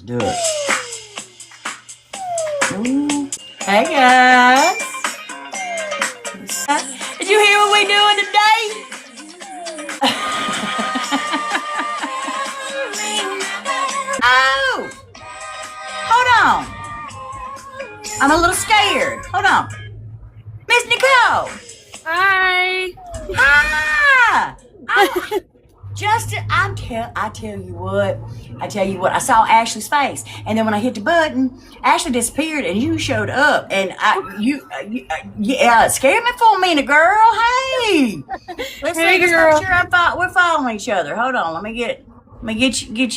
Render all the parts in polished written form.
Do it. Ooh. Hey guys. Did you hear what we doing today? Oh! Hold on. I'm a little scared. Hold on. Miss Nicole. Hi. Hi. I tell you what, I saw Ashley's face, and then when I hit the button, Ashley disappeared, and you showed up, and it scared me for a minute, girl. Hey, let's Hey, see, girl. let's make sure we're following each other. Hold on, let me get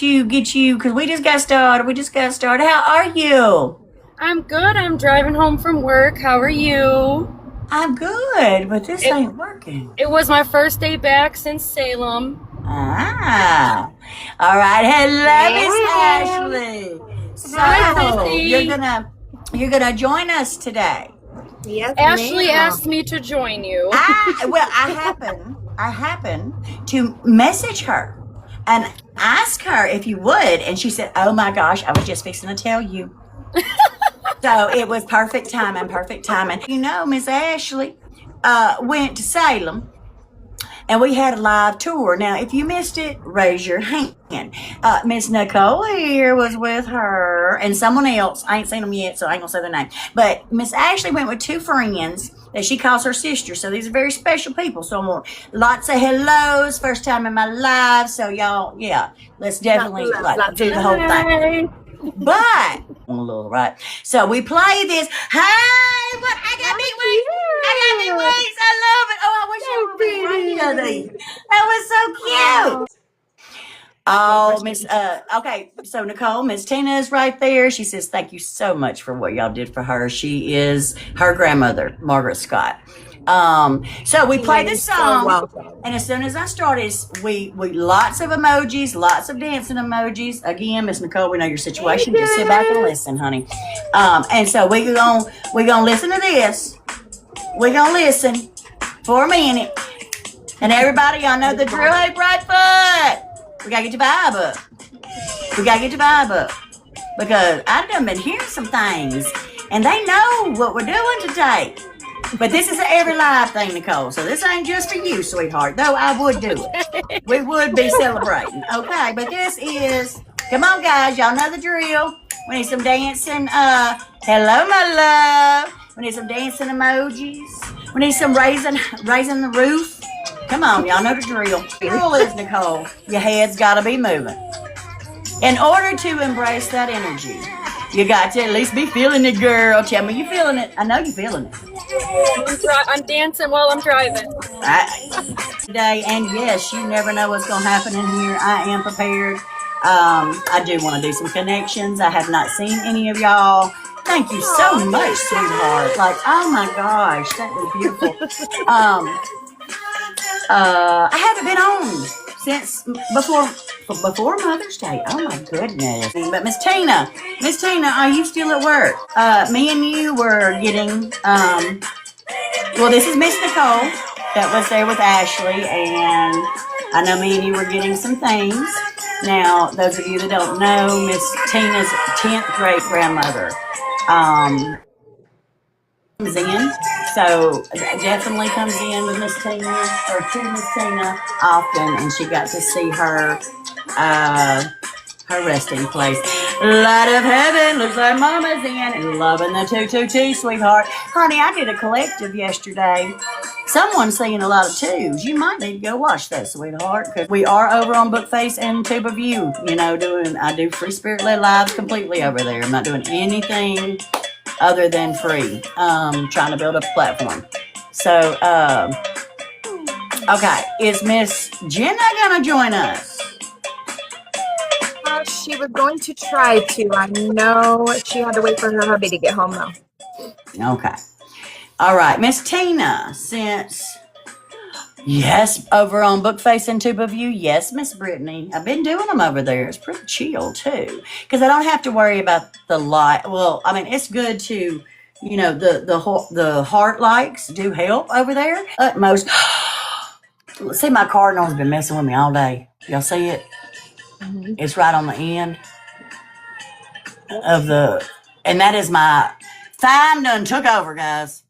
you, because we just got started. How are you? I'm good. I'm driving home from work. How are you? I'm good, but this ain't working. It was my first day back since Salem. Ah, all right. Hello, Miss Ashley. Hi, So Sissy. you're gonna join us today. Yes, Ashley ma'am. asked me to join you. I happen to message her and ask her if you would, and she said, "Oh my gosh, I was just fixing to tell you." So it was perfect timing. You know, Miss Ashley went to Salem, and we had a live tour. Now, if you missed it, raise your hand. Miss Nicole here was with her, and someone else. I ain't seen them yet, so I ain't gonna say their name. But Miss Ashley went with two friends that she calls her sister. So these are very special people. So I want lots of hellos. First time in my life. So y'all, yeah, let's definitely do the whole thing. Hi. But a little right. So we play this. Hey, what? I got big wings. I love it. Oh, I wish I would be running these. That was so cute. Oh, Miss. Okay. So Nicole, Miss Tina is right there. She says, "Thank you so much for what y'all did for her." She is her grandmother, Margaret Scott. So we play this song, and as soon as I started, we lots of emojis, lots of dancing emojis. Again, Miss Nicole, we know your situation. Just sit back and listen, honey. And so we gonna listen to this. We gonna listen for a minute, and everybody, y'all know the drill. Hey, Brightfoot, we gotta get your vibe up. Because I've done been hearing some things, and they know what we're doing today. But this is an every live thing, Nicole. So this ain't just for you, sweetheart. Though I would do it. We would be celebrating. Okay, but this is, come on, guys. Y'all know the drill. We need some dancing. Hello, my love. We need some dancing emojis. We need some raising the roof. Come on, y'all know the drill. The rule is, Nicole, your head's got to be moving. In order to embrace that energy, you got to at least be feeling it, girl. Tell me you feeling it. I know you're feeling it. I'm dancing while I'm driving. Today, and yes, you never know what's going to happen in here. I am prepared. I do want to do some connections. I have not seen any of y'all. Thank you so much, sweetheart. Like, oh my gosh, that was beautiful. I haven't been on since before Mother's Day. Oh my goodness. But Miss Tina, are you still at work? Me and you were getting, well, this is Miss Nicole that was there with Ashley, and I know me and you were getting some things. Now, those of you that don't know, Miss Tina's 10th great grandmother comes in, so definitely comes in with Miss Tina, or to Miss Tina often, and she got to see her resting place. Light of heaven, looks like Mama's in, and loving the 222, sweetheart. Honey, I did a collective yesterday. Someone's singing a lot of twos. You might need to go watch that, sweetheart, because we are over on Bookface and Tuba View. You know, I do Free Spirit Led Lives completely over there. I'm not doing anything other than free. Trying to build up a platform. So, okay, is Miss Jenna gonna join us? She was going to try to. I know she had to wait for her hubby to get home, though. Okay. All right, Miss Tina, since, yes, over on Bookface and Tuba View, yes, Miss Brittany. I've been doing them over there. It's pretty chill, too, because I don't have to worry about the light. Well, I mean, it's good to, you know, the heart likes do help over there. Utmost. See, my cardinal's been messing with me all day. Y'all see it? Mm-hmm. It's right on the end. of the, and that is my time done took over, guys.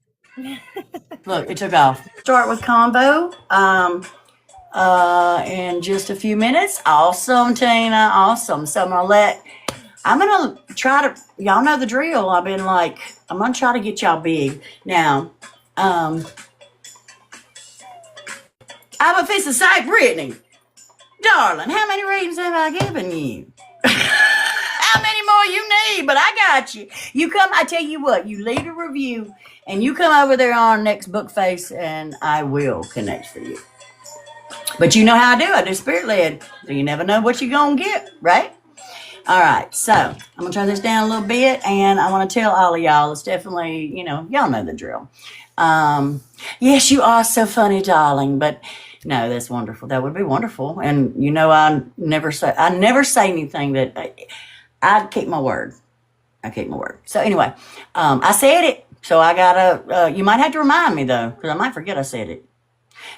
Look, it took off. Start with combo. In just a few minutes. Awesome, Tina. Awesome. So I'm gonna try to, y'all know the drill. I'm gonna try to get y'all big. Now, I'm a fist to say, Brittany, darling, how many readings have I given you? How many more you need? But I got you. You come, I tell you what, you leave a review and you come over there on next book face and I will connect for you. But you know how I do. I do spirit led. So you never know what you're going to get, right? All right. So I'm going to turn this down a little bit. And I want to tell all of y'all, it's definitely, y'all know the drill. Yes, you are so funny, darling. But no, that's wonderful. That would be wonderful. And I never say anything that I keep my word. I keep my word. So anyway, I said it. So I got to, you might have to remind me though, because I might forget I said it.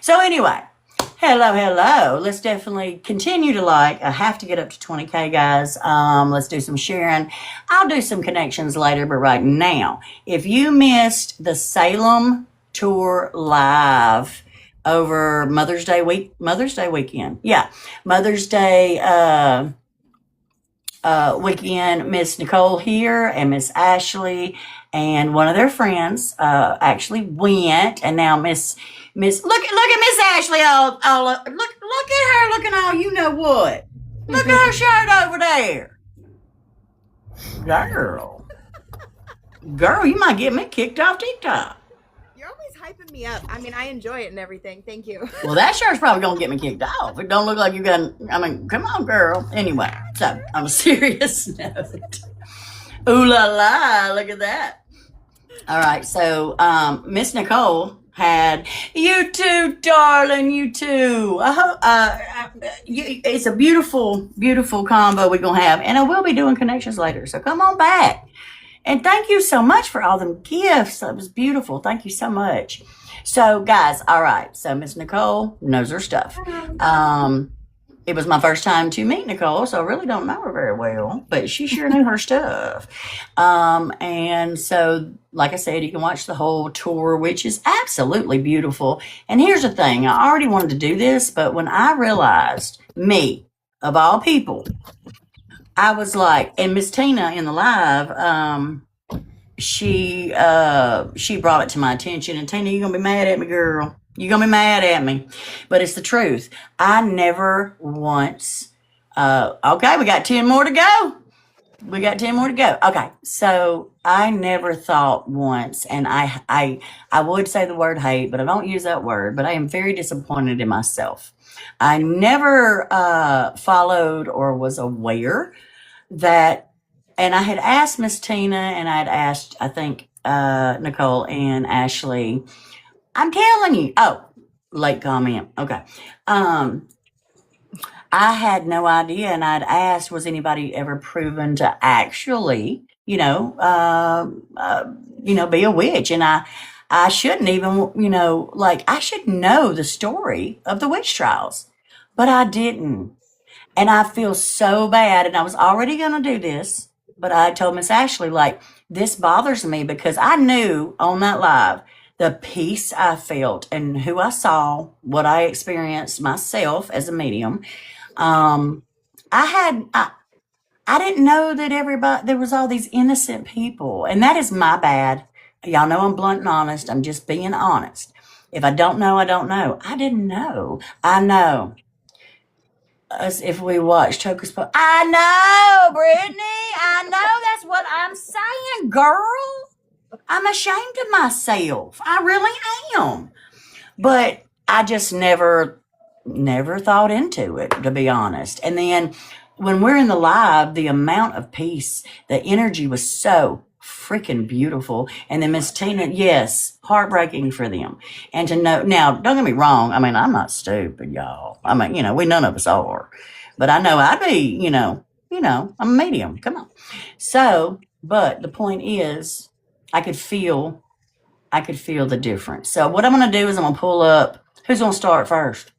So anyway. Hello. Let's definitely continue to like. I have to get up to 20K, guys. Let's do some sharing. I'll do some connections later, but right now, if you missed the Salem tour live over Mother's Day weekend. Yeah. Mother's Day weekend, Miss Nicole here and Miss Ashley and one of their friends actually went, and now Miss look at Miss Ashley all look at her looking all you know what. Look at her shirt over there. Girl, you might get me kicked off TikTok. You're always hyping me up. I mean, I enjoy it and everything. Thank you. Well, that shirt's probably gonna get me kicked off. It don't look like you got, come on, girl. Anyway, so on a serious note. Ooh la la, look at that. All right, so Miss Nicole had, you too, darling, you too. It's a beautiful, beautiful combo we're going to have. And I will be doing connections later, so come on back. And thank you so much for all them gifts. That was beautiful. Thank you so much. So, guys, all right. So, Miss Nicole knows her stuff. It was my first time to meet Nicole, so I really don't know her very well, but she sure knew her stuff. And so, like I said, you can watch the whole tour, which is absolutely beautiful. And here's the thing. I already wanted to do this, but when I realized me, of all people, I was like, and Miss Tina in the live, she brought it to my attention. And Tina, you're going to be mad at me, girl. You're going to be mad at me. But it's the truth. I never once, okay, we got 10 more to go. Okay, so I never thought once, and I would say the word hate, but I don't use that word, but I am very disappointed in myself. I never followed or was aware that, and I had asked Miss Tina, and I had asked, I think, Nicole and Ashley, I'm telling you. Oh, late comment. Okay. I had no idea, and I'd asked, was anybody ever proven to actually, be a witch? And I shouldn't even, I should know the story of the witch trials, but I didn't. And I feel so bad, and I was already going to do this, but I told Miss Ashley, this bothers me because I knew on that live the peace I felt and who I saw, what I experienced myself as a medium. I didn't know that there was all these innocent people, and that is my bad. Y'all know I'm blunt and honest. I'm just being honest. If I don't know, I don't know. I didn't know. I know. As if we watched Hocus Pocus. I know, Brittany. I know. That's what I'm saying, girl. I'm ashamed of myself. I really am. But I just never thought into it, to be honest. And then when we're in the live, the amount of peace, the energy was so freaking beautiful. And then Miss Tina, yes, heartbreaking for them. And to know, now, don't get me wrong. I mean, I'm not stupid, y'all. I mean, none of us are. But I know I'd be, I'm a medium. Come on. So, but the point is, I could feel the difference. So what I'm going to do is I'm going to pull up. Who's going to start first?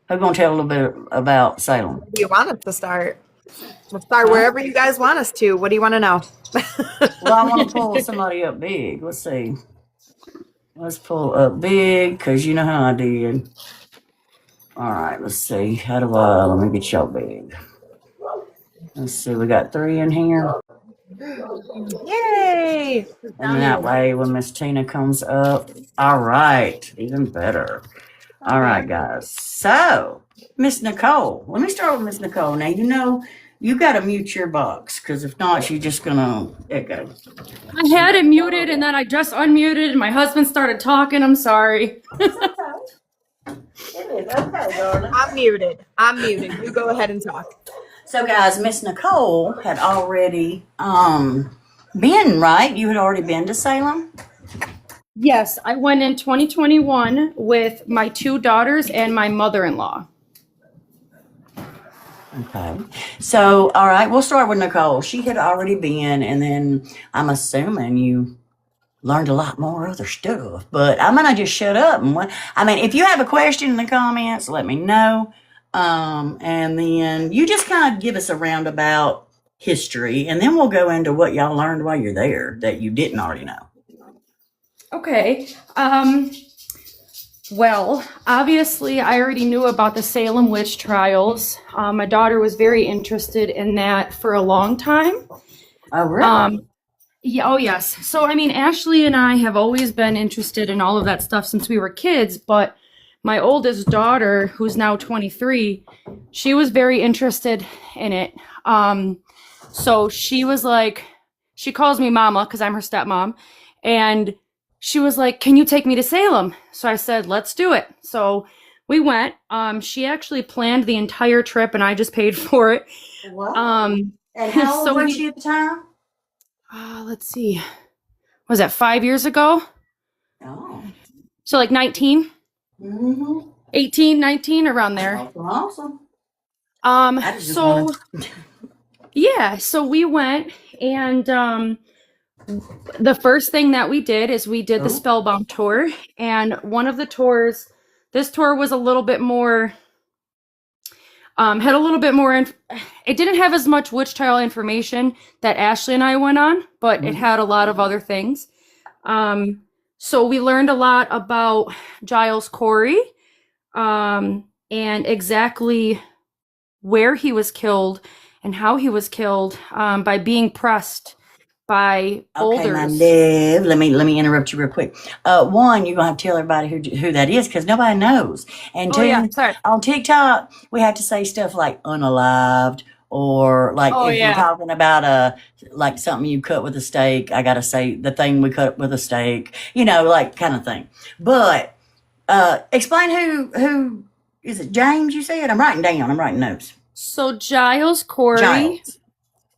Who's going to tell a little bit about Salem? Do you want us to start? We'll start wherever you guys want us to. What do you want to know? Well, I want to pull somebody up big. Let's see. Let's pull up big because you know how I did. All right, let's see. How do I? Let me get y'all big. Let's see. We got 3 in here. Yay! And that way, when Miss Tina comes up, all right, even better. All right, guys. So, Miss Nicole, let me start with Miss Nicole. Now, you know, you got to mute your box because if not, she's just going to echo. I had it muted and then I just unmuted and my husband started talking. I'm sorry. It is okay, darling. I'm muted. You go ahead and talk. So, guys, Miss Nicole had already been, right? You had already been to Salem? Yes, I went in 2021 with my 2 daughters and my mother-in-law. Okay. So, all right, we'll start with Nicole. She had already been, and then I'm assuming you learned a lot more other stuff. But I'm gonna just shut up and if you have a question in the comments, let me know. And then you just kind of give us a roundabout history, and then we'll go into what y'all learned while you're there that you didn't already know. Okay. Well, obviously, I already knew about the Salem witch trials. My daughter was very interested in that for a long time. Oh, really? Yeah, oh, yes. So, Ashley and I have always been interested in all of that stuff since we were kids, but my oldest daughter, who's now 23, she was very interested in it. So she was like, she calls me Mama because I'm her stepmom, and she was like, "Can you take me to Salem?" So I said, "Let's do it." So we went. She actually planned the entire trip, and I just paid for it. Wow. And how old was she at the time? Let's see. Was that 5 years ago? Oh. So like 19? Mm-hmm. 18, 19, around there. Awesome. So yeah, so we went, and the first thing that we did is we did the Spellbound tour, and one of the tours, this tour was a little bit more, had a little bit more, it didn't have as much witch trial information that Ashley and I went on, but it had a lot of other things. So we learned a lot about Giles Corey, and exactly where he was killed and how he was killed, by being pressed by boulders. Okay, my love. Let me interrupt you real quick. One, you're gonna have to tell everybody who that is because nobody knows. And two, on TikTok, we have to say stuff like unalived, or like if you're talking about like something you cut with a steak, I gotta say the thing we cut with a steak, like kind of thing. But explain who is it? James, you said? I'm writing notes. So Giles Corey.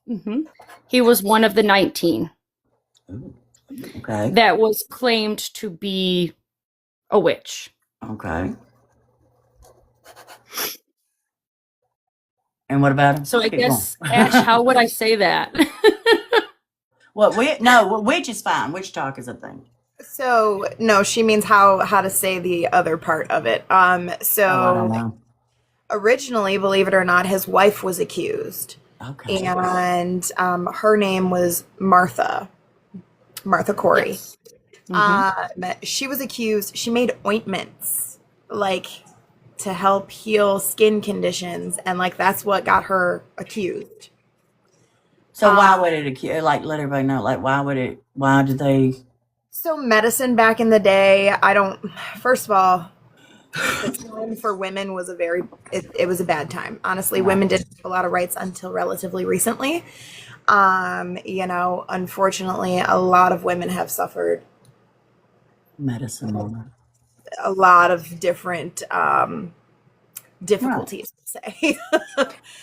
Mm-hmm. He was one of the 19 that was claimed to be a witch. Okay. And what about him? So I guess, Ash, how would I say that? Witch is fine. Witch talk is a thing. So, no, she means how to say the other part of it. I don't know. Originally, believe it or not, his wife was accused. Okay. And her name was Martha Corey. Yes. Mm-hmm. She was accused. She made ointments, like, to help heal skin conditions, and like that's what got her accused. So why would it accuse? Like, let everybody know. Like, why did they? So medicine back in the day, first of all, the time for women was it was a bad time. Honestly, women didn't have a lot of rights until relatively recently. Unfortunately, a lot of women have suffered medicine, a lot of different difficulties, to say.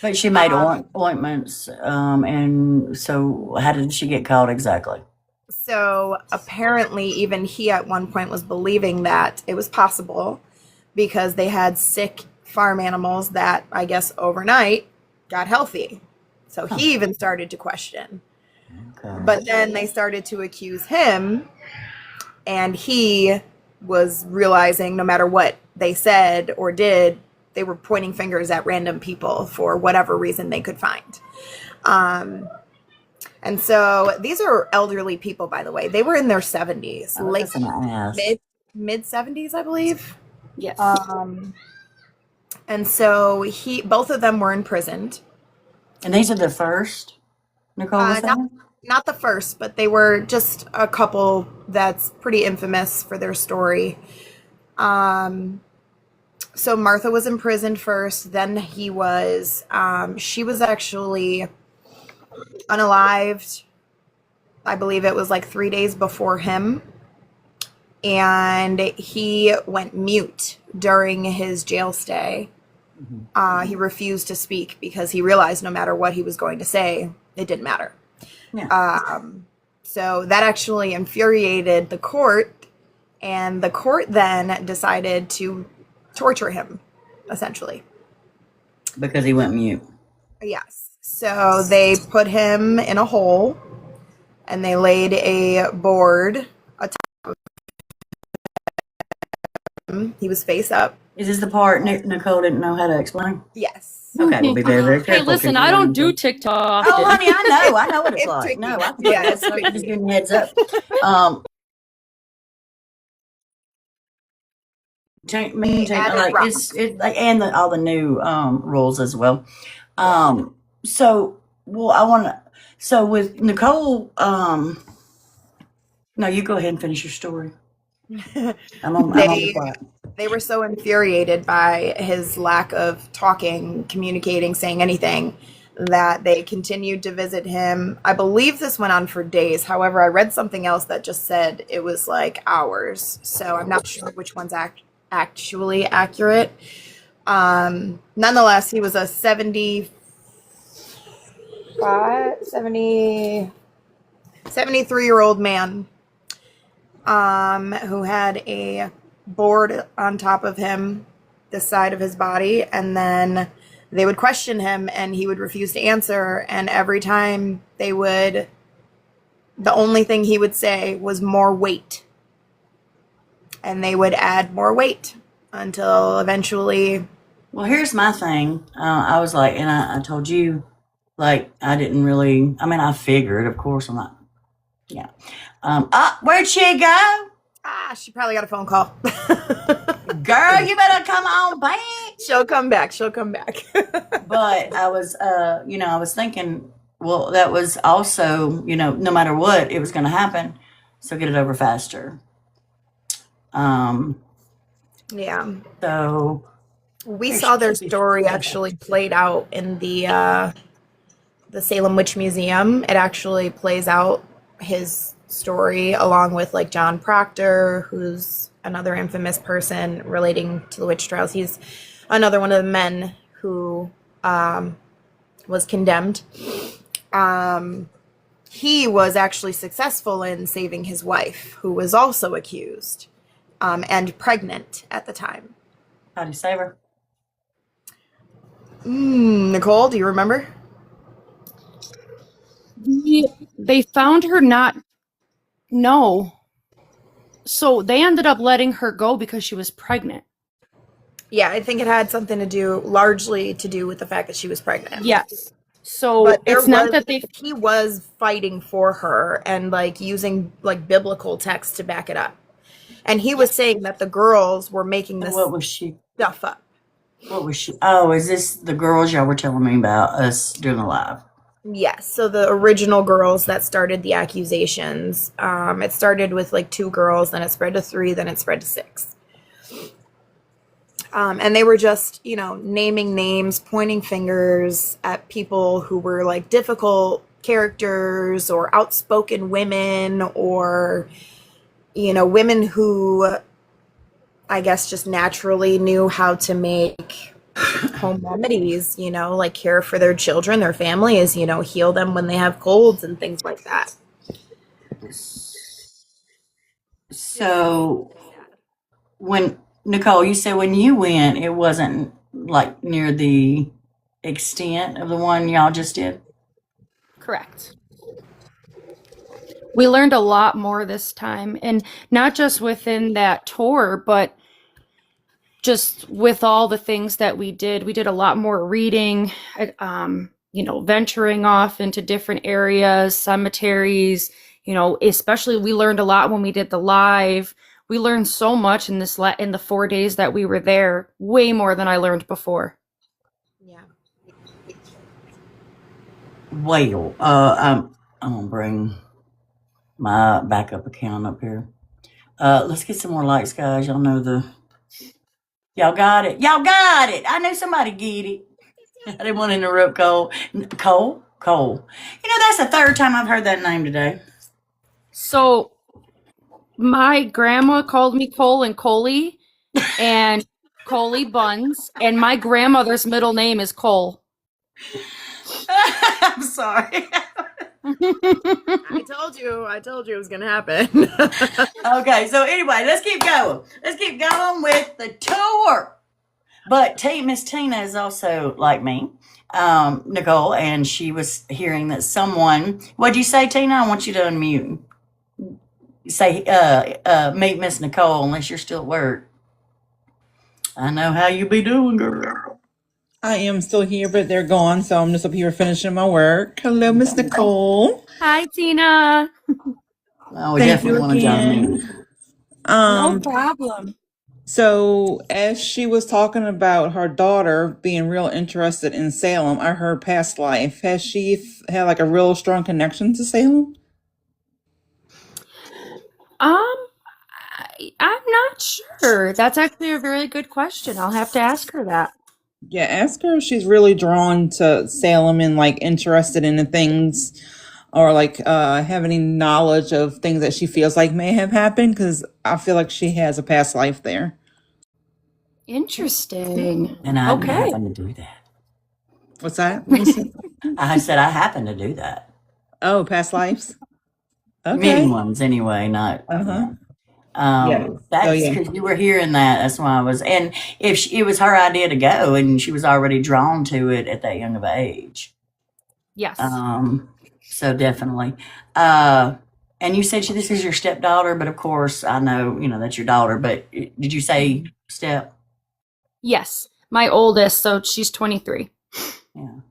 But she made ointments, and so how did she get caught exactly? So apparently, even he at one point was believing that it was possible, because they had sick farm animals that, I guess, overnight got healthy. So he even started to question. Okay. But then they started to accuse him, and he was realizing no matter what they said or did, they were pointing fingers at random people for whatever reason they could find. And so these are elderly people, by the way. They were in their 70s, mid 70s, I believe. Yes. And so both of them were imprisoned. And these are the first, Nicole was saying? Not the first, but they were just a couple that's pretty infamous for their story. So Martha was imprisoned first, then she was actually unalived. I believe it was like 3 days before him. And he went mute during his jail stay. He refused to speak because he realized no matter what he was going to say, it didn't matter. Yeah. So that actually infuriated the court, and the court then decided to torture him, essentially. Because he went mute. Yes. So they put him in a hole, and they laid a board atop of him. He was face up. Is this the part Nicole didn't know how to explain? Yes. Okay, we'll be very, very careful. Hey, listen, I don't do TikTok. Oh, honey, I know what it's like. tricky. No, I Yeah, it's it's just giving you a heads up. And all the new rules as well. So with Nicole, no, you go ahead and finish your story. I'm on the clock. They were so infuriated by his lack of talking, communicating, saying anything, that they continued to visit him. I believe this went on for days. However, I read something else that just said it was like hours. So I'm not sure which one's actually accurate. Nonetheless, he was a 73-year-old man who had a board on top of him, the side of his body, and then they would question him and he would refuse to answer, and every time the only thing he would say was more weight, and they would add more weight until eventually. Well, here's my thing. I was like, and I told you, like, I didn't really, I figured, of course, I'm not, yeah. Where'd she go? She probably got a phone call. Girl, you better come on back. She'll come back. But I was, I was thinking, well, that was also, no matter what, it was going to happen. So get it over faster. Yeah. So we saw their story actually played out in the Salem Witch Museum. It actually plays out his story along with like John Proctor, who's another infamous person relating to the witch trials. He's another one of the men who was condemned. He was actually successful in saving his wife, who was also accused and pregnant at the time. How do you save her? Nicole, do you remember? They found her No. So they ended up letting her go because she was pregnant. Yeah, I think it had something largely to do with the fact that she was pregnant. Yes. So it's not that he was fighting for her and like using like biblical text to back it up. And he was saying that the girls were making this stuff up. What was she? Oh, is this the girls y'all were telling me about us doing a live? Yes, so the original girls that started the accusations, it started with like 2 girls, then it spread to 3, then it spread to 6. And they were just, naming names, pointing fingers at people who were like difficult characters or outspoken women or, women who I guess just naturally knew how to make home remedies, like care for their children, their families, heal them when they have colds and things like that. So when Nicole, you said when you went, it wasn't like near the extent of the one y'all just did? Correct. We learned a lot more this time, and not just within that tour, but just with all the things that we did a lot more reading, venturing off into different areas, cemeteries, especially we learned a lot when we did the live. We learned so much in in the 4 days that we were there, way more than I learned before. Yeah. Well, I'm gonna bring my backup account up here. Let's get some more likes, guys. Y'all got it. Y'all got it. I knew somebody get it. I didn't want to interrupt Cole. Cole. That's the third time I've heard that name today. So my grandma called me Cole and Coley and Coley Buns, and my grandmother's middle name is Cole. I'm sorry. I told you it was gonna happen. Okay, so anyway, let's keep going. Let's keep going with the tour. But Miss Tina is also like me, Nicole, and she was hearing that someone. What'd you say, Tina? I want you to unmute. Say, meet Miss Nicole, unless you're still at work. I know how you be doing, girl. I am still here, but they're gone, so I'm just up here finishing my work. Hello, Miss Nicole. Hi, Tina. Oh, we definitely want to join in. No problem. So as she was talking about her daughter being real interested in Salem, I heard past life. Has she had like a real strong connection to Salem? I'm not sure. That's actually a very good question. I'll have to ask her that. Yeah, ask her if she's really drawn to Salem and like interested in the things, or like have any knowledge of things that she feels like may have happened, because I feel like she has a past life there. Interesting. And I happen to do that. What's that? I said I happen to do that. Oh, past lives? Okay. Many ones anyway, not. That's because you were hearing that. That's why I was. And if it was her idea to go, and she was already drawn to it at that young of age. Yes. So definitely. And you said this is your stepdaughter, but of course I know that's your daughter. But did you say step? Yes, my oldest. So she's 23. Yeah.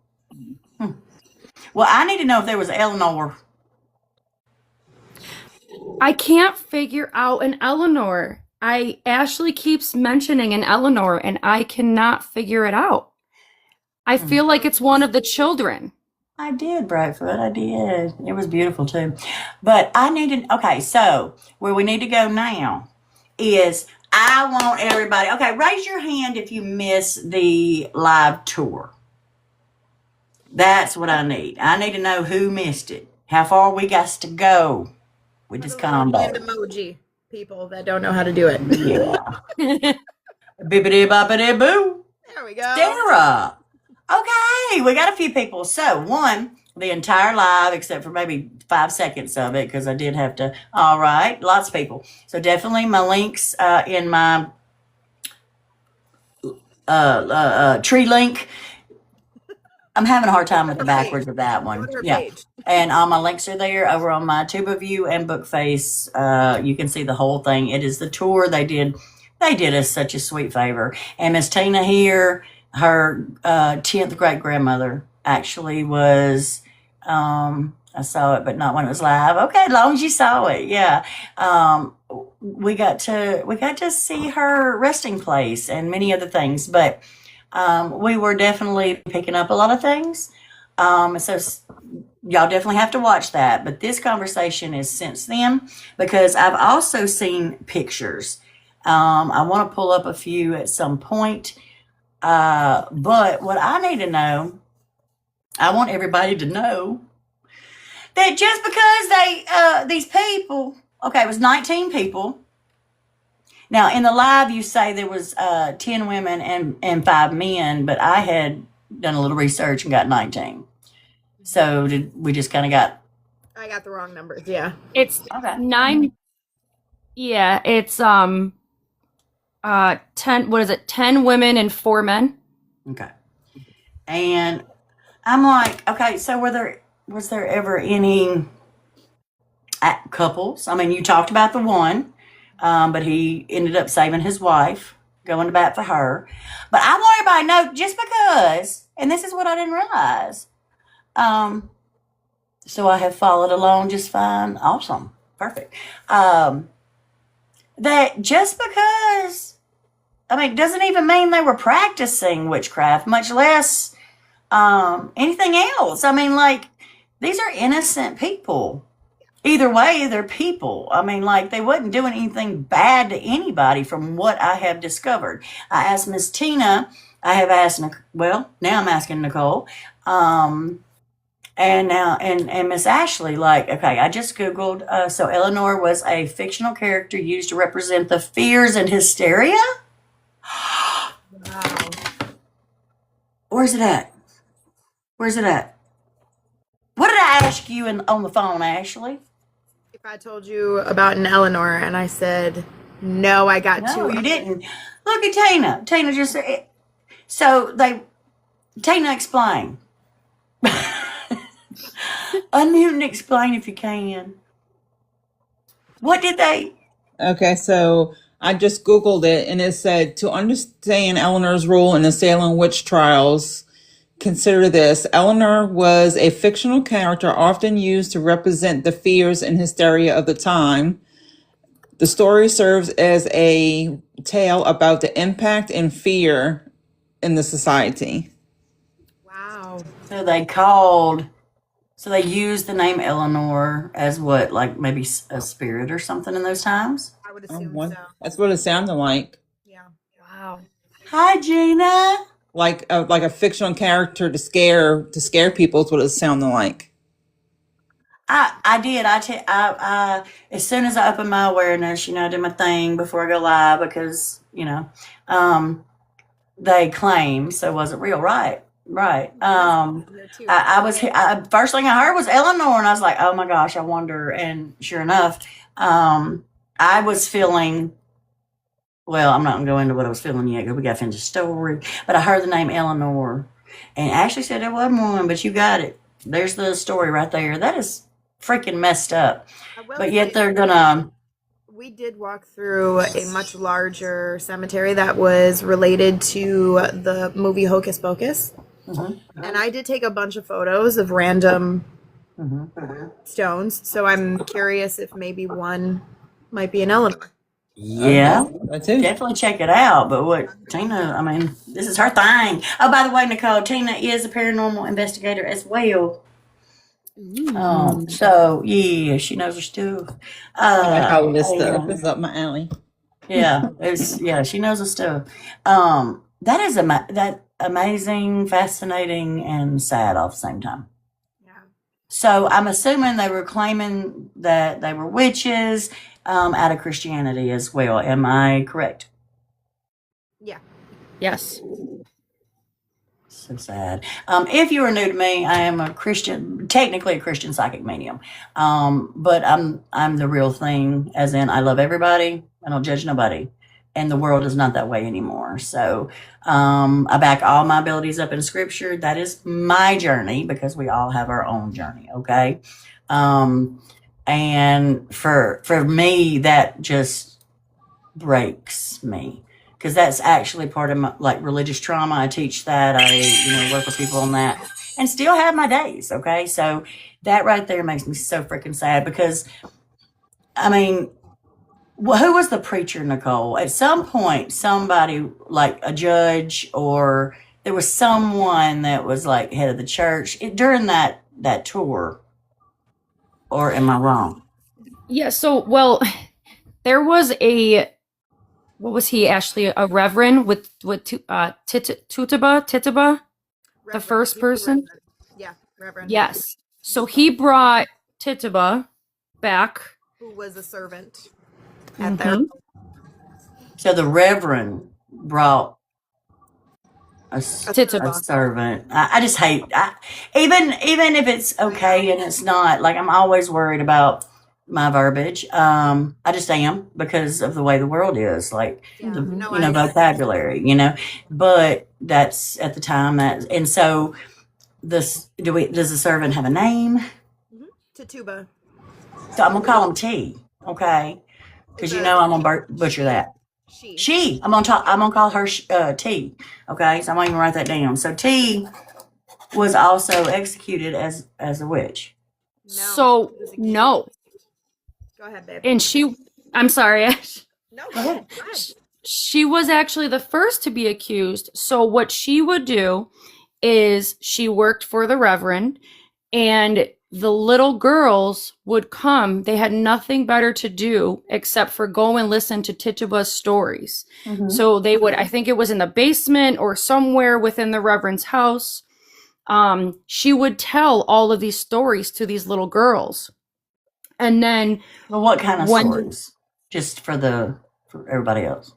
Well, I need to know if there was Eleanor. I can't figure out an Eleanor. Ashley keeps mentioning an Eleanor, and I cannot figure it out. I feel like it's one of the children. I did, Brightfoot. I did. It was beautiful too. But I needed. Okay, so where we need to go now is I want everybody. Okay, raise your hand if you miss the live tour. That's what I need. I need to know who missed it. How far we got to go with this combo. And emoji people that don't know how to do it. Yeah. Bippity boppity boo. There we go. Sarah. Okay, we got a few people. So the entire live, except for maybe 5 seconds of it, because I did have to. All right, lots of people. So definitely my links in my tree link. I'm having a hard time with the backwards of that one. Yeah. Page. And all my links are there over on my TubeView and Bookface. You can see the whole thing. It is the tour. They did us such a sweet favor. And Miss Tina here, her 10th great grandmother actually was, I saw it, but not when it was live. Okay, as long as you saw it. Yeah. We got to see her resting place and many other things, but we were definitely picking up a lot of things. So y'all definitely have to watch that. But this conversation is since then, because I've also seen pictures. I want to pull up a few at some point. But what I need to know, I want everybody to know that just because these people, okay, it was 19 people. Now, in the live, you say there was 10 women and 5 men, but I had done a little research and got 19. So we just kind of got... I got the wrong numbers, yeah. It's 9... Yeah, it's 10... What is it? 10 women and 4 men. Okay. And I'm like, okay, so was there ever any couples? I mean, you talked about the one. But he ended up saving his wife. going to bat for her. But I want everybody to know, just because, and this is what I didn't realize. So I have followed along just fine. Awesome. Perfect. That just because, I mean, doesn't even mean they were practicing witchcraft, much less anything else. I mean, like, these are innocent people. Either way, they're people. I mean, like, they wasn't doing anything bad to anybody from what I have discovered. I asked Miss Tina. I have asked, well, now I'm asking Nicole. And now, and Miss Ashley, like, okay, I just Googled. So Eleanor was a fictional character used to represent the fears and hysteria. Wow. Where's it at? Where's it at? What did I ask you on the phone, Ashley? If I told you about an Eleanor and I said, no, I got No, two. you didn't. Look at Tina. Tina just said, so Tina, explain. Unmute and explain if you can. What did they? Okay, so I just Googled it and it said to understand Eleanor's role in the Salem witch trials, consider this. Eleanor was a fictional character often used to represent the fears and hysteria of the time. The story serves as a tale about the impact and fear in the society. Wow. So they used the name Eleanor as what, like maybe a spirit or something in those times? I would assume What? so. That's what it sounded like. Yeah. Wow. Hi, Gina. Like a fictional character to scare people is what it sounded like. I did. I as soon as I opened my awareness, I did my thing before I go live because, they claimed, so it wasn't real. Right. First thing I heard was Eleanor, and I was like, oh my gosh, I wonder. And sure enough, I was feeling, well, I'm not going to go into what I was feeling yet because we got to finish the story, but I heard the name Eleanor, and Ashley said there wasn't one, but you got it. There's the story right there. That is freaking messed up. But yet they're going to. We did walk through a much larger cemetery that was related to the movie Hocus Pocus. Mm-hmm. And I did take a bunch of photos of random stones. So I'm curious if maybe one might be an Eleanor. Yeah, That too. definitely check it out. But what Tina, I mean, this is her thing. Oh, by the way, Nicole, Tina is a paranormal investigator as well. So yeah, she knows her stuff. All this stuff is up my alley. She knows her stuff. That is that amazing, fascinating, and sad all at the same time. Yeah. So I'm assuming they were claiming that they were witches out of Christianity as well. Am I correct? Yeah. Yes. So sad. If you are new to me, I am a Christian, technically a Christian psychic medium. But I'm the real thing, as in I love everybody. I don't judge nobody. And the world is not that way anymore. So I back all my abilities up in scripture. That is my journey because we all have our own journey, okay? And for me, that just breaks me. Because that's actually part of my religious trauma. I teach that. I work with people on that, and still have my days. Okay, so that right there makes me so freaking sad because, I mean, who was the preacher, Nicole? At some point, somebody like a judge or there was someone that was like head of the church during that tour. Or am I wrong? Yeah. So, well, there was what was he, Ashley? A reverend with Tituba, the first person? Yeah, Reverend. Yes. So he brought Tituba back. Who was a servant at their. So the reverend brought a Tituba. servant. I just hate, even if it's okay and it's not, like I'm always worried about my verbiage. I just am because of the way the world is, like vocabulary, But that's at the time and so does the servant have a name? Tituba. So I'm gonna call him T, okay? Because I'm gonna butcher that. She. I'm gonna call her T. Okay, so I'm gonna even write that down. So T was also executed as a witch. No. So she was accused. no, Go ahead, babe. and I'm sorry, Ash. No, Go ahead. She was actually the first to be accused. So what she would do is she worked for the Reverend, and the little girls would come. They had nothing better to do except for go and listen to Tituba's stories. Mhm. So they would, I think it was in the basement or somewhere within the Reverend's house. She would tell all of these stories to these little girls. And then Well, what kind of when stories? Just for everybody else.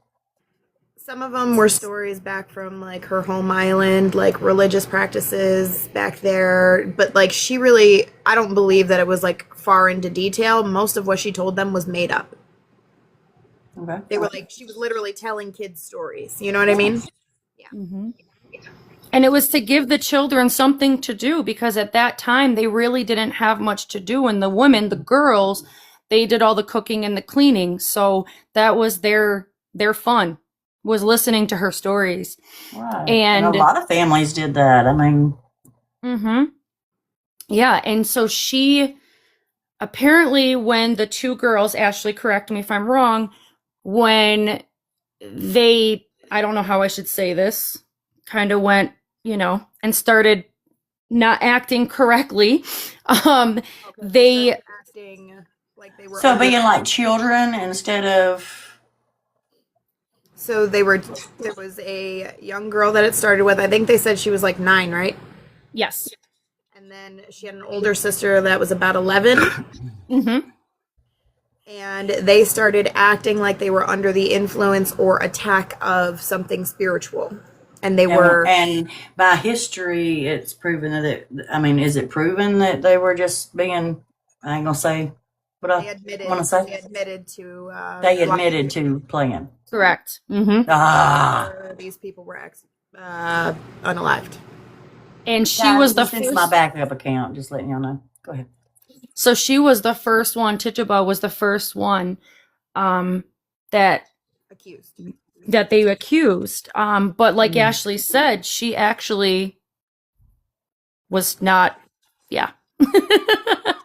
Some of them were stories back from like her home island, like religious practices back there. But like she really, I don't believe that it was like far into detail. Most of what she told them was made up. Okay. They were like, she was literally telling kids stories. You know what I mean? Mhm. And it was to give the children something to do, because at that time they really didn't have much to do. And the women, the girls, they did all the cooking and the cleaning. So that was their fun, was listening to her stories. Right. And a lot of families did that. I mean, yeah. And so she apparently, when the two girls, Ashley, correct me if I'm wrong, when they, I don't know how I should say this, kind of went, and started not acting correctly. They acting like they were. So being like children instead of. So there was a young girl that it started with. I think they said she was like 9, right? Yes. And then she had an older sister that was about 11. Mm-hmm. And they started acting like they were under the influence or attack of something spiritual. And they were. And by history, it's proven that is it proven that they were just being, I ain't going to say what I want to say. They admitted to. They admitted to playing. Correct. Mm-hmm. These people were unalived. And she was the Since first. my backup account, just letting y'all know. Go ahead. So she was the first one. Tituba was the first one that they accused. But like Ashley said, she actually was not. Yeah.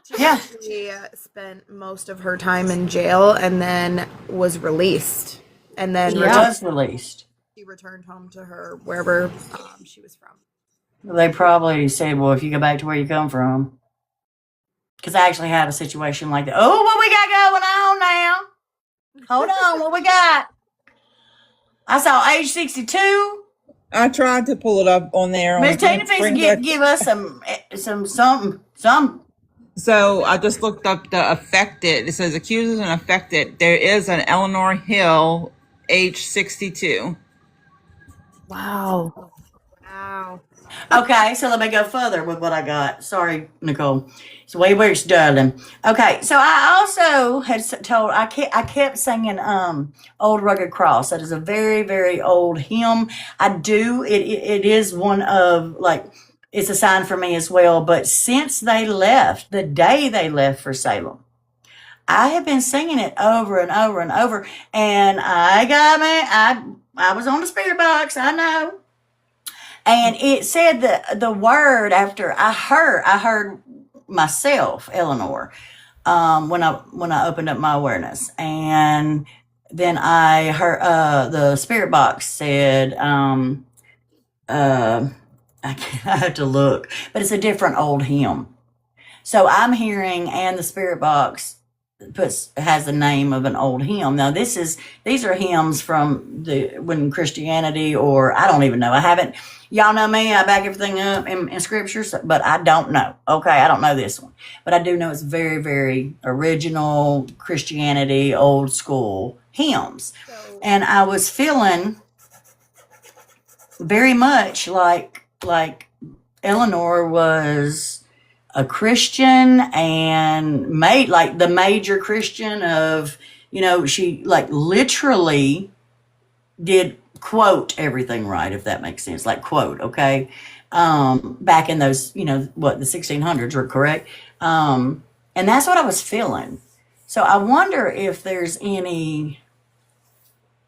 She actually spent most of her time in jail and then was released. And then She returned home to her wherever she was from. They probably said, well, if you go back to where you come from. Because I actually had a situation like that. Oh, what we got going on now? Hold on, what we got? I saw age 62. I tried to pull it up on there. Miss Tina Fix give us some something. So I just looked up the affected. It says accused and affected. There is an Eleanor Hill, age 62. Wow. Okay, so let me go further with what I got. Sorry, Nicole. So way worse, darling. Okay, so I also had told I kept singing "Old Rugged Cross." That is a very, very old hymn. It is one of it's a sign for me as well. But since they left, the day they left for Salem, I have been singing it over and over and over. And I was on the spirit box. I know. And it said the word after I heard myself, Eleanor, when I opened up my awareness, and then I heard the spirit box said, I have to look, but it's a different old hymn. So I'm hearing, and the spirit box has the name of an old hymn. Now these are hymns from when Christianity, or I don't even know. Y'all know me, I back everything up in scriptures, but I don't know. Okay, I don't know this one. But I do know it's very, very original Christianity, old school hymns. And I was feeling very much like Eleanor was a Christian and made like the major Christian of, she like literally did quote everything right, if that makes sense, like quote, okay? Back in those, the 1600s were correct. And that's what I was feeling. So I wonder if there's any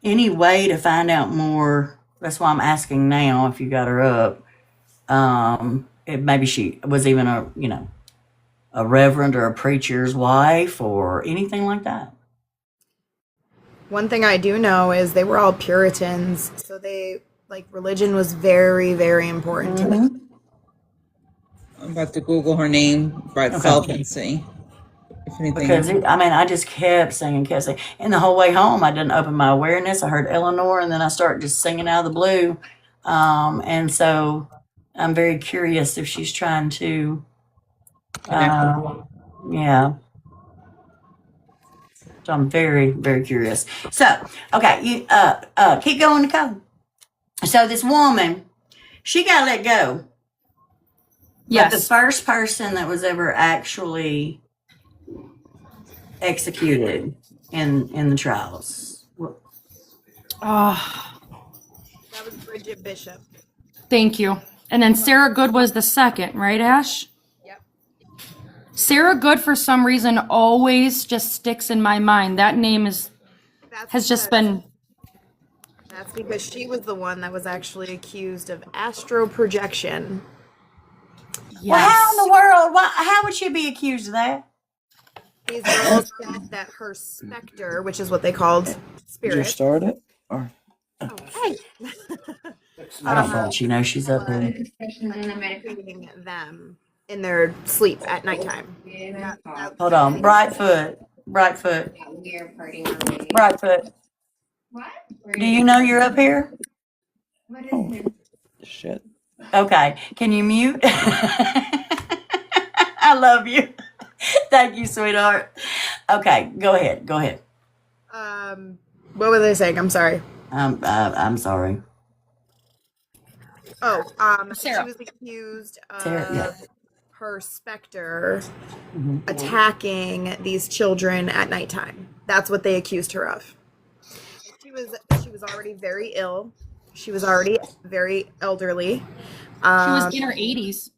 any way to find out more? That's why I'm asking now if you got her up. Maybe she was even a reverend or a preacher's wife or anything like that. One thing I do know is they were all Puritans, so they like religion was very, very important to them. I'm about to Google her name by itself and see if anything. Because I just kept singing, and the whole way home, I didn't open my awareness. I heard Eleanor, and then I started just singing out of the blue, and so I'm very curious if she's trying to, yeah. So I'm very, very curious. So, okay, you keep going, Nicole. So this woman, she got let go. Yes. But the first person that was ever actually executed in the trials. Oh, That was Bridget Bishop. thank you. And then Sarah Good was the second, right, Ash? Yep. Sarah Good, for some reason, always just sticks in my mind. That name has just been. That's because she was the one that was actually accused of astral projection. Yes. Well, how in the world? How would she be accused of that? These girls said that her specter, which is what they called spirit. Did you start it? Or Hey. I don't know. She knows she's up there. Treating them in their sleep at nighttime. Hold on. Brightfoot. What? Do you know you're up here? shit. Okay. Can you mute? I love you. Thank you, sweetheart. Okay, go ahead. What were they saying? I'm sorry. I'm sorry. She Sarah. was accused of Sarah, yeah. her specter attacking these children at nighttime. That's what they accused her of. She was already very ill. She was already very elderly. She was in her 80s.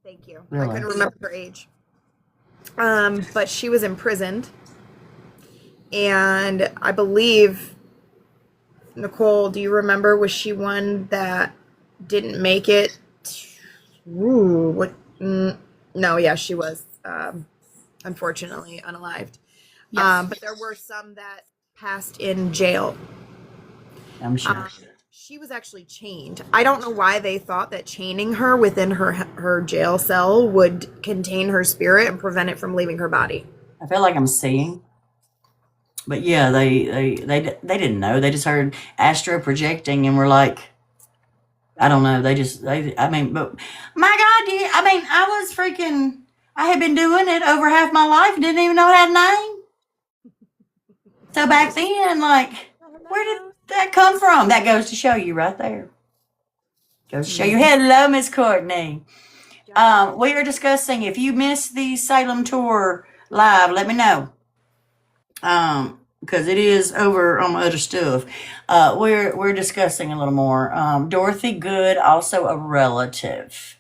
Thank you. Really? I couldn't remember her age. But she was imprisoned. And I believe, Nicole, do you remember, was she one that didn't make it? Ooh, what? No, yeah, she was, unfortunately, unalived. Yes. But there were some that passed in jail. I'm sure. She was actually chained. I don't know why they thought that chaining her within her jail cell would contain her spirit and prevent it from leaving her body. I feel like I'm seeing. But yeah, they didn't know. They just heard astro projecting and were like, I don't know. But my God, I had been doing it over half my life and didn't even know it had a name. So back then, like, where did that come from? That goes to show you right there. Goes to show you. Hello, Miss Courtney. We are discussing, if you missed the Salem tour live, let me know. Because it is over on my other stuff. We're discussing a little more. Dorothy Good, also a relative.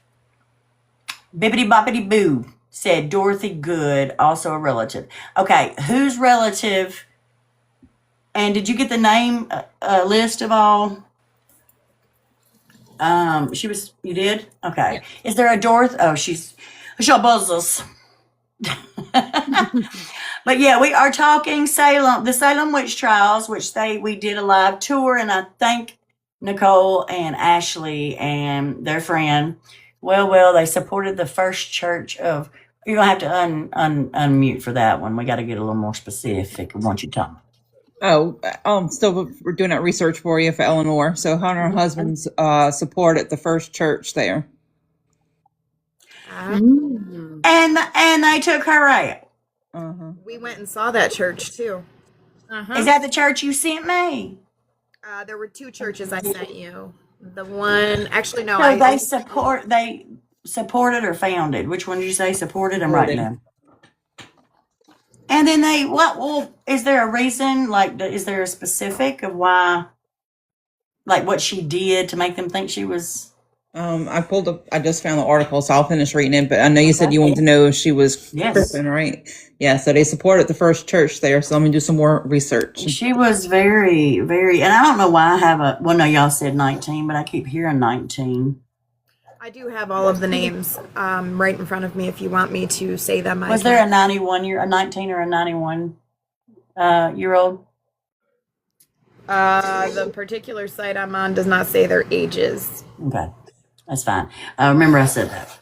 Bibbidi boppity boo said Dorothy Good, also a relative. Okay, whose relative? And did you get the name list of all? You did? Okay. Yeah. Is there a Dorothy? Oh, she'll buzz us. But yeah, we are talking the Salem witch trials, which we did a live tour, and I thank Nicole and Ashley and their friend. Well, they supported the first church of. You're gonna have to unmute for that one. We got to get a little more specific once you talk. Still we're doing that research for you for Eleanor. So her and her husband's supported the first church there. And they took her out. We went and saw that church too. Is that the church you sent me? There were two churches I sent you. The one, actually, no. So they supported or founded. Which one did you say supported? I'm writing down. And then is there a reason? Like, is there a specific of why? Like what she did to make them think she was I just found the article, so I'll finish reading it. But I know you said you wanted to know if she was Christian, right? Yeah, so they supported the first church there. So let me do some more research. She was very, very, and I don't know why I have well, no, y'all said 19, but I keep hearing 19. I do have all of the names right in front of me if you want me to say them. Was there a 19 or a 91 year old? The particular site I'm on does not say their ages. Okay, that's fine. Remember I said that.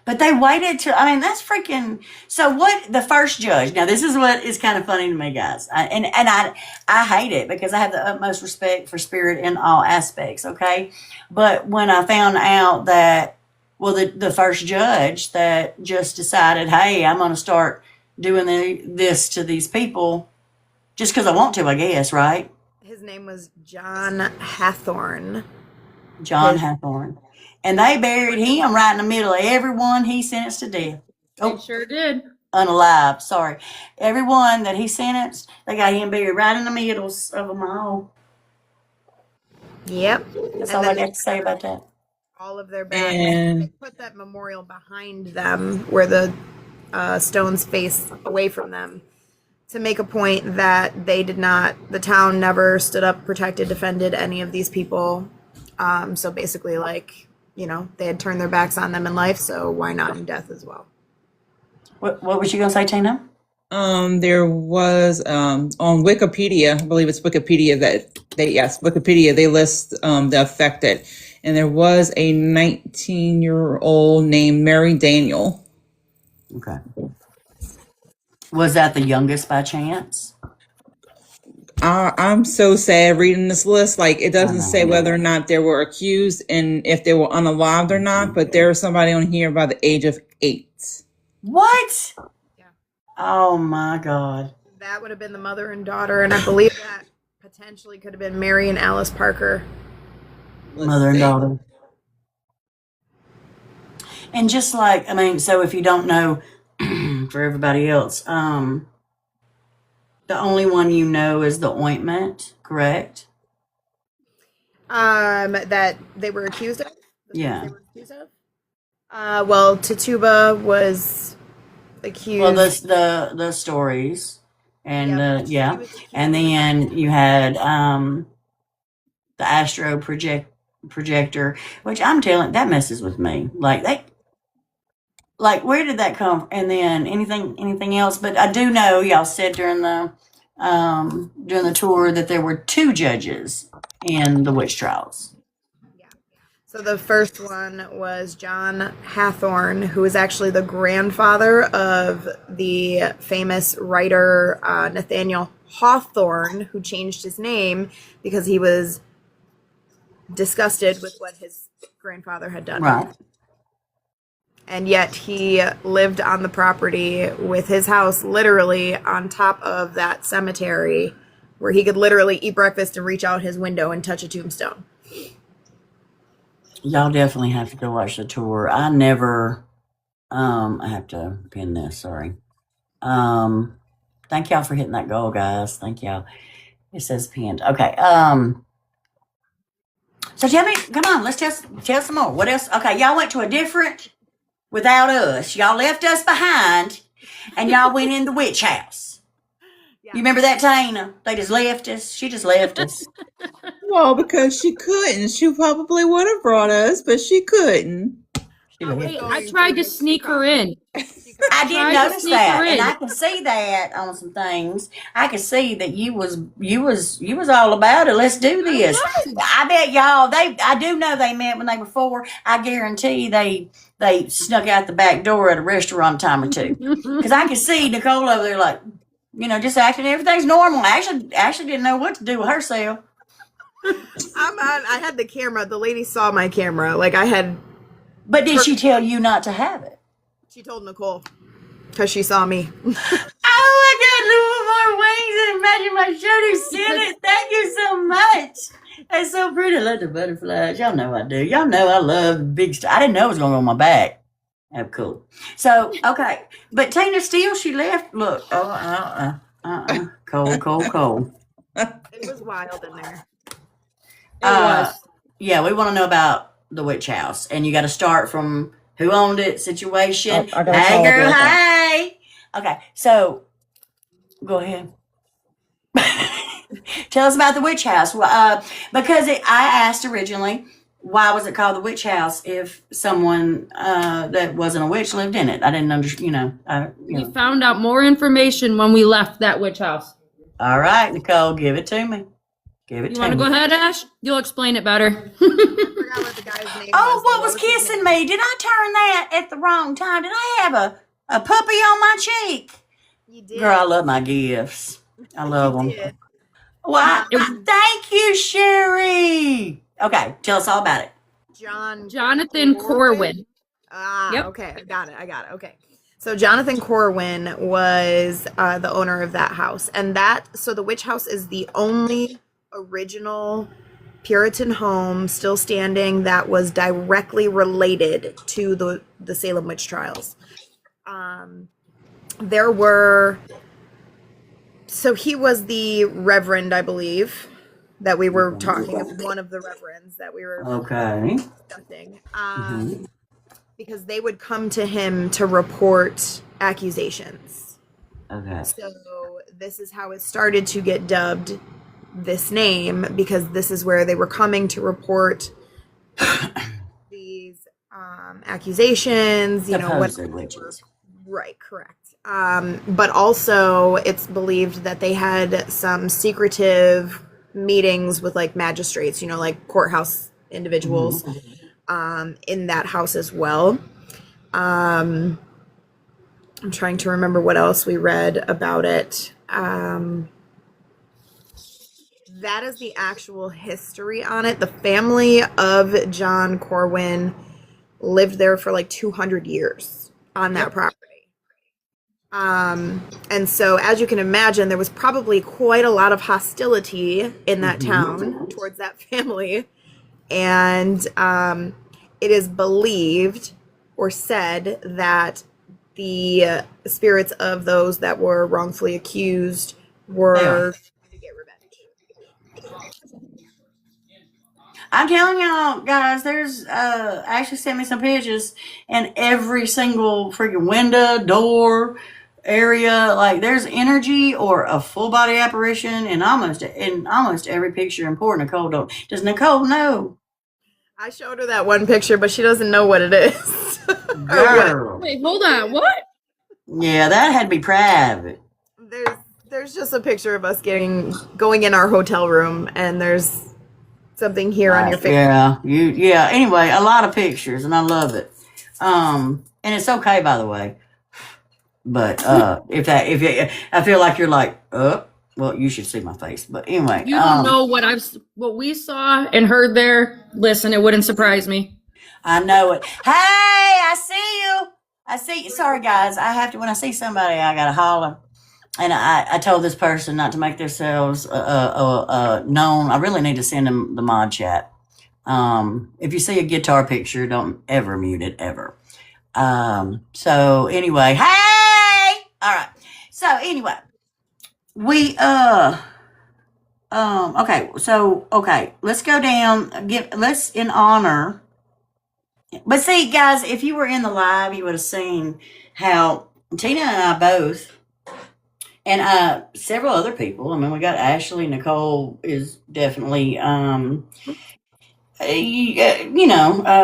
But they waited till, I mean, that's freaking, so what, the first judge, now this is what is kind of funny to me, guys. I hate it because I have the utmost respect for spirit in all aspects, okay? But when I found out that, well, the first judge that just decided, hey, I'm going to start doing this to these people just because I want to, I guess, right? His name was John Hathorne. John Hathorne. And they buried him right in the middle of everyone he sentenced to death. They sure did. Unalive, sorry. Everyone that he sentenced, they got him buried right in the middle of them all. Yep. That's all I got to say about that. All of their bodies. They put that memorial behind them where the stones face away from them to make a point that the town never stood up, protected, defended any of these people. So basically, they had turned their backs on them in life, so why not in death as well? What was you going to say, Tina? There was on Wikipedia, I believe it's Wikipedia Wikipedia, they list the affected, and there was a 19-year-old named Mary Daniel. Okay. Was that the youngest by chance? I'm so sad reading this list. Like, it doesn't say whether or not they were accused and if they were unalived or not, but there's somebody on here by the age of 8. What? Yeah. Oh my God. That would have been the mother and daughter, and I believe that potentially could have been Mary and Alice Parker. Mother and daughter. And just like, I mean, so if you don't know, for everybody else, the only one you know is the ointment, correct? That they were accused of? Yeah. They were accused of? Well, Tituba was accused. Well, the stories, and Yep. and then you had the astro projector, which I'm telling, that messes with me. Like where did that come from? And then anything else? But I do know y'all said during the tour that there were 2 judges in the witch trials. So the first one was John Hathorne, who is actually the grandfather of the famous writer Nathaniel Hawthorne, who changed his name because he was disgusted with what his grandfather had done. Right. And yet he lived on the property with his house literally on top of that cemetery where he could literally eat breakfast and reach out his window and touch a tombstone. Y'all definitely have to go watch the tour. I never, I have to pin this, sorry. Thank y'all for hitting that goal, guys. Thank y'all. It says pinned. Okay. So tell me, come on, let's tell some more. What else? Okay, y'all went to a different, without us. Y'all left us behind, and y'all went in the witch house. Yeah. You remember that, Tina? They just left us. She just left us. Well, because she couldn't. She probably would have brought us, but she couldn't. I tried to sneak her in. I did notice that, and I can see that on some things. I can see that you was all about it. Let's do this. I bet y'all. I do know they met when they were 4. I guarantee they snuck out the back door at a restaurant a time or two. Because I could see Nicole over there, like, just acting everything's normal. Ashley didn't know what to do with herself. I had the camera. The lady saw my camera. But did she tell you not to have it? She told Nicole because she saw me. Oh, I got a little more wings and imagine my shirt sent it. Thank you so much. That's so pretty. I love the butterflies. Y'all know I do. Y'all know I love the big stuff. I didn't know it was going on my back. Oh, cool. So, okay. But Tina still, she left. Look. Cold. It was wild in there. It was. Yeah, we want to know about the witch house, and you got to start from who owned it, situation. I gotta Hey, call girl, that. hey. Okay, so go ahead. Tell us about the witch house. Because I asked originally, why was it called the witch house if someone that wasn't a witch lived in it? I didn't understand. We found out more information when we left that witch house. All right, Nicole, give it to me. Give it You to want to me. go ahead, Ash? You'll explain it better. I forgot what the guy's name Oh, was. what was kissing me? Did I turn that at the wrong time? Did I have a puppy on my cheek? You did. Girl, I love my gifts. I love them. did. Why? Thank you, Sherry. Okay, tell us all about it. Jonathan Corwin. Yep. Okay, I got it. Okay. So Jonathan Corwin was the owner of that house. And the witch house is the only original Puritan home still standing that was directly related to the Salem witch trials. So he was the reverend, I believe, that we were talking of, one of the reverends that we were discussing. Because they would come to him to report accusations. Okay. So this is how it started to get dubbed this name, because this is where they were coming to report these accusations, Supposed witches. Right, correct. But also it's believed that they had some secretive meetings with like magistrates, like courthouse individuals, in that house as well. I'm trying to remember what else we read about it. That is the actual history on it. The family of John Corwin lived there for like 200 years on that property. And so, as you can imagine, there was probably quite a lot of hostility in that town towards that family. And it is believed or said that the spirits of those that were wrongfully accused were to get revenge. I'm telling y'all, guys, there's actually sent me some pictures, and every single freaking window, door, area, like there's energy or a full body apparition in almost every picture. And poor Nicole does Nicole know? I showed her that one picture, but she doesn't know what it is. Girl. Wait, hold on. What? Yeah, that had to be private. There's just a picture of us going in our hotel room, and there's something here on your face. Yeah. Anyway, a lot of pictures, and I love it. And it's okay, by the way. But I feel like you're like, well, you should see my face. But anyway, You don't know what we saw and heard there. Listen, it wouldn't surprise me. I know it. Hey, I see you. Sorry, guys. I have to, when I see somebody, I gotta holler. And I told this person not to make themselves known. I really need to send them the mod chat. If you see a guitar picture, don't ever mute it ever. So anyway, hey. All right. So anyway, we okay, let's go down. Let's in honor. But see, guys, if you were in the live, you would have seen how Tina and I both, and several other people. I mean, we got Ashley. Nicole is definitely anyway,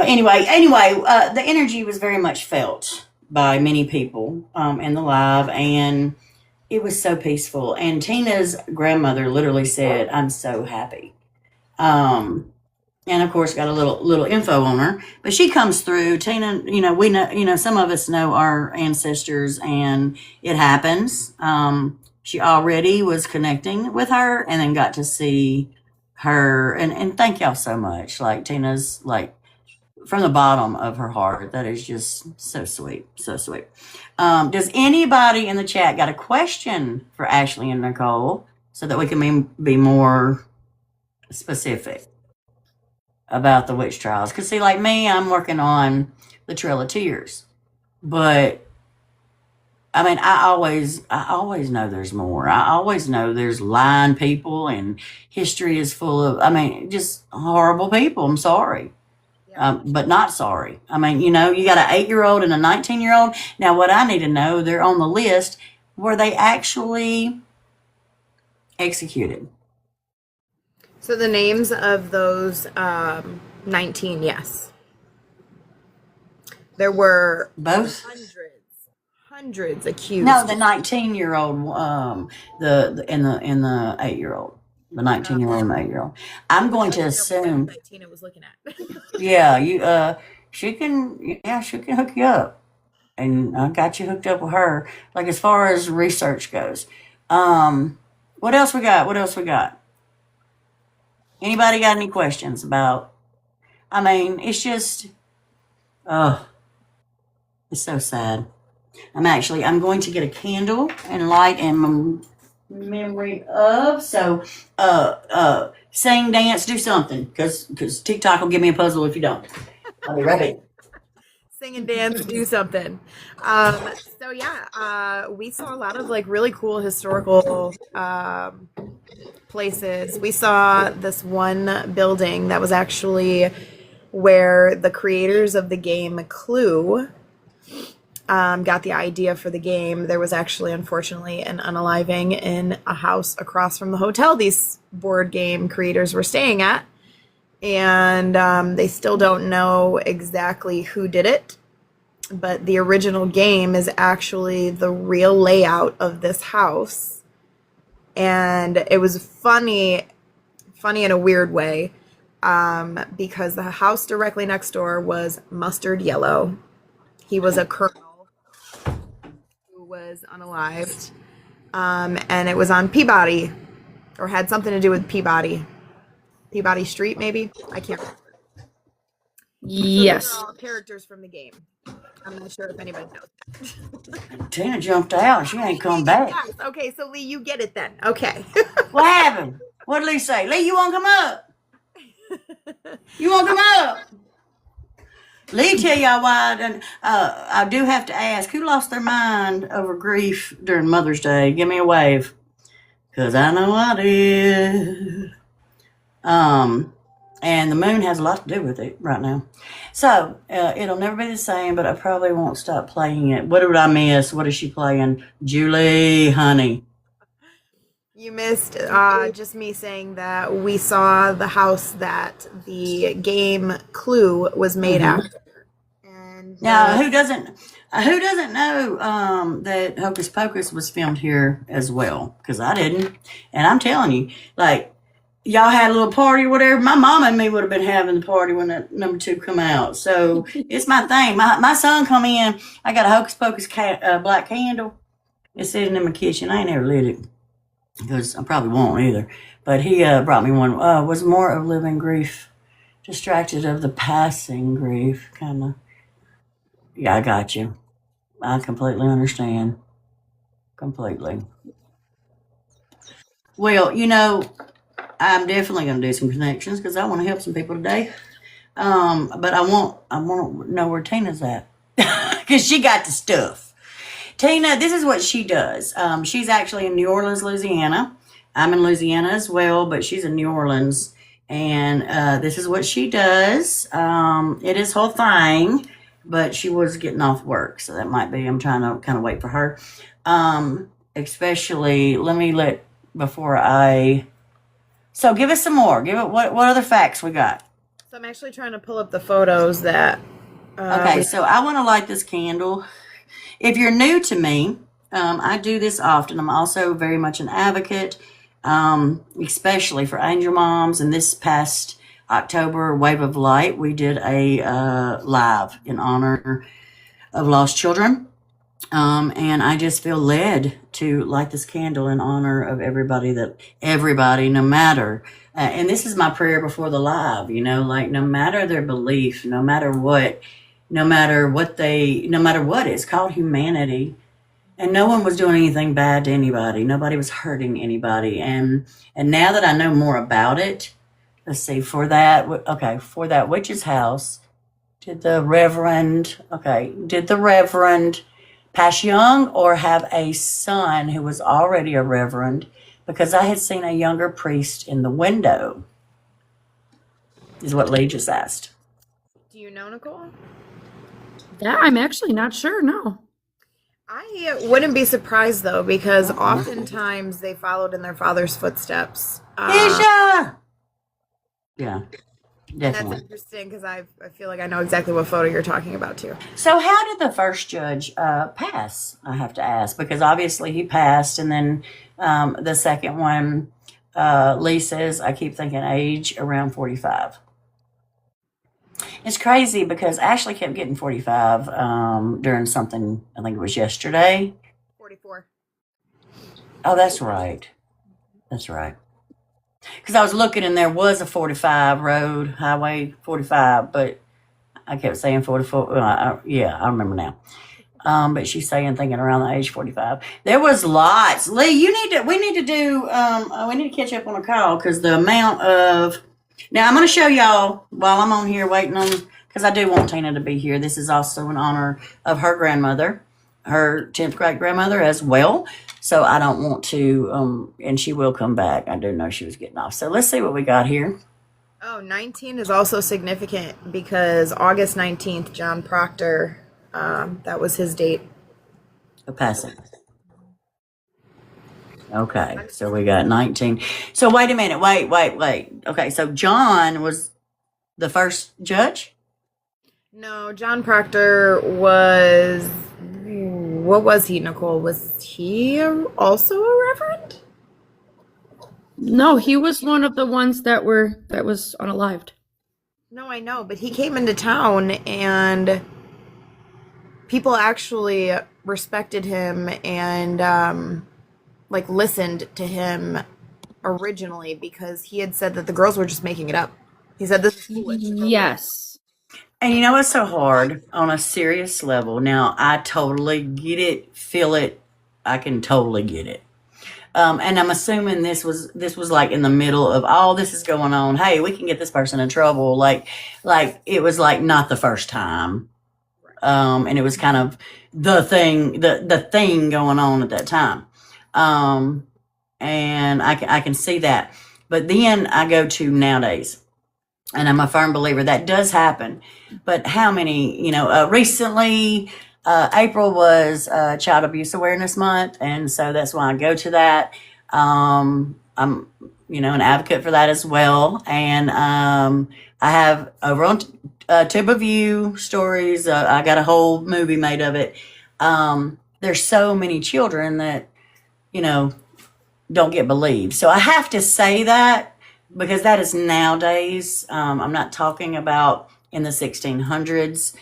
the energy was very much felt by many people in the live, and it was so peaceful. And Tina's grandmother literally said, "I'm so happy." And of course, got a little info on her, but she comes through. Tina, we know, some of us know our ancestors, and it happens. She already was connecting with her, and then got to see her, and thank y'all so much. Like, Tina's like from the bottom of her heart. That is just so sweet. Does anybody in the chat got a question for Ashley and Nicole so that we can be more specific about the witch trials? Because see, like me, I'm working on the Trail of Tears, but I mean, I always know there's more. I always know there's lying people, and history is full of, just horrible people. I'm sorry. but not sorry. I mean, you know, you got an 8-year-old and a 19-year-old. Now, what I need to know, they're on the list. Were they actually executed? So the names of those 19, yes. There were Both? hundreds accused. No, the 19-year-old, the 8-year-old, the 19-year-old and the 8-year-old. I'm going to assume. That Tina was looking at. Yeah, she can hook you up, and I got you hooked up with her. Like as far as research goes, what else we got? What else we got? Anybody got any questions about? I mean, it's just, oh, it's so sad. I'm going to get a candle and light in memory of. So, sing, dance, do something, because TikTok will give me a puzzle if you don't. I'll be right back. Sing and dance, do something. So yeah, we saw a lot of like really cool historical places. We saw this one building that was actually where the creators of the game Clue got the idea for the game. There was actually, unfortunately, an unaliving in a house across from the hotel these board game creators were staying at. And they still don't know exactly who did it. But the original game is actually the real layout of this house. And it was funny in a weird way, because the house directly next door was mustard yellow. He was a colonel who was unalived, and it was on Peabody, or had something to do with Peabody Street, maybe. I can't remember. Yes. So those are all characters from the game. I'm not sure if anybody knows that. Tina jumped out. She ain't come back. Yes. Okay, so Lee, you get it then. Okay. What happened? What did Lee say? Lee, you want to come up? You want to come up? Lee, tell y'all why I do have to ask, who lost their mind over grief during Mother's Day? Give me a wave. Because I know I did. And the moon has a lot to do with it right now. So, it'll never be the same, but I probably won't stop playing it. What did I miss? What is she playing? Julie, honey. You missed just me saying that we saw the house that the game Clue was made after. And now, who doesn't know that Hocus Pocus was filmed here as well? Because I didn't. And I'm telling you, like, y'all had a little party or whatever. My mom and me would have been having the party when that number 2 come out. So it's my thing. My son come in. I got a Hocus Pocus black candle. It's sitting in my kitchen. I ain't never lit it because I probably won't either. But he brought me one. Was more of living grief, distracted of the passing grief, kind of. Yeah, I got you. I completely understand. Completely. Well, you know, I'm definitely going to do some connections because I want to help some people today. But I want to know where Tina's at because she got the stuff. Tina, this is what she does. She's actually in New Orleans, Louisiana. I'm in Louisiana as well, but she's in New Orleans. And this is what she does. It is her thing, but she was getting off work. So that might be, I'm trying to kind of wait for her. Especially, So give us some more. What other facts we got? So I'm actually trying to pull up the photos that. Okay, so I want to light this candle. If you're new to me, I do this often. I'm also very much an advocate, especially for angel moms. And this past October, Wave of Light, we did a live in honor of lost children. And I just feel led to light this candle in honor of everybody, no matter, and this is my prayer before the live, you know, like no matter their belief, no matter what, it's called humanity. And no one was doing anything bad to anybody. Nobody was hurting anybody. And now that I know more about it, let's see, for that witch's house, did the Reverend pass young or have a son who was already a reverend? Because I had seen a younger priest in the window, is what Lee just asked. you know, Nicole? That I'm actually not sure. No. I wouldn't be surprised though, because oftentimes they followed in their father's footsteps. Tisha! Yeah, And that's definitely. interesting because I feel like I know exactly what photo you're talking about too. So how did the first judge pass? I have to ask, because obviously he passed, and then the second one, Lee says, I keep thinking age around 45. It's crazy because Ashley kept getting 45 during something, I think it was yesterday. 44. Oh, that's right. That's right. Because I was looking and there was a 45 road, Highway 45, but I kept saying 44. Yeah, I remember now. But she's saying thinking around the age 45. There was lots. Lee, we need to catch up on a call because the amount of, now I'm going to show y'all while I'm on here waiting on, because I do want Tina to be here. This is also in honor of her grandmother, her 10th great grandmother as well. So I don't want to, and she will come back. I do know she was getting off. So let's see what we got here. Oh, 19 is also significant because August 19th, John Proctor, that was his date. A passing. Okay, so we got 19. So wait a minute. Wait. Okay, so John was the first judge? No, John Proctor was, what was he, Nicole? Was he also a reverend? No, he was one of the ones that was unalived. No, I know, but he came into town and people actually respected him and like listened to him originally because he had said that the girls were just making it up. He said this is foolish. Yes. And you know what's so hard on a serious level? Now, I totally get it, feel it. I can totally get it. And I'm assuming this was like in the middle of all this is going on. Hey, we can get this person in trouble. Like it was like not the first time. And it was kind of the thing going on at that time. And I can see that. But then I go to nowadays. And I'm a firm believer that does happen. But how many, recently, April was Child Abuse Awareness Month. And so that's why I go to that. I'm, an advocate for that as well. And I have over on Tube of You stories. I got a whole movie made of it. There's so many children that, don't get believed. So I have to say that. Because that is nowadays. I'm not talking about in the 1600s.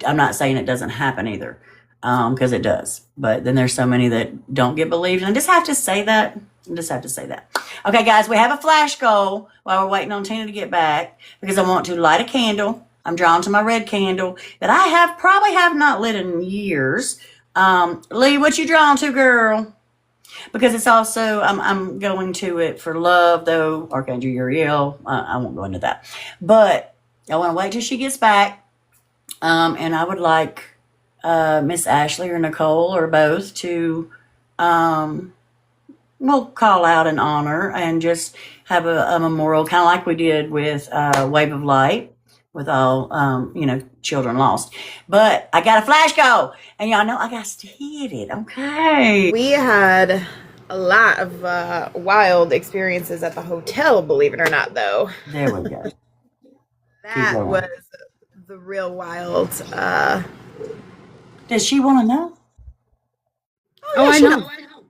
I'm not saying it doesn't happen either, because it does. But then there's so many that don't get believed. And I just have to say that. Okay, guys, we have a flash goal while we're waiting on Tina to get back. Because I want to light a candle. I'm drawn to my red candle that I probably have not lit in years. Lee, what you drawn to, girl? Because it's also, I'm going to it for love, though, Archangel Uriel. I won't go into that. But I want to wait till she gets back. And I would like Miss Ashley or Nicole or both to, call out an honor and just have a memorial, kind of like we did with Wave of Light. With all, children lost. But I got a flash goal. And y'all know I got to hit it. Okay. We had a lot of wild experiences at the hotel, believe it or not, though. There we go. That was the real wild. Does she want to know? Oh, I know.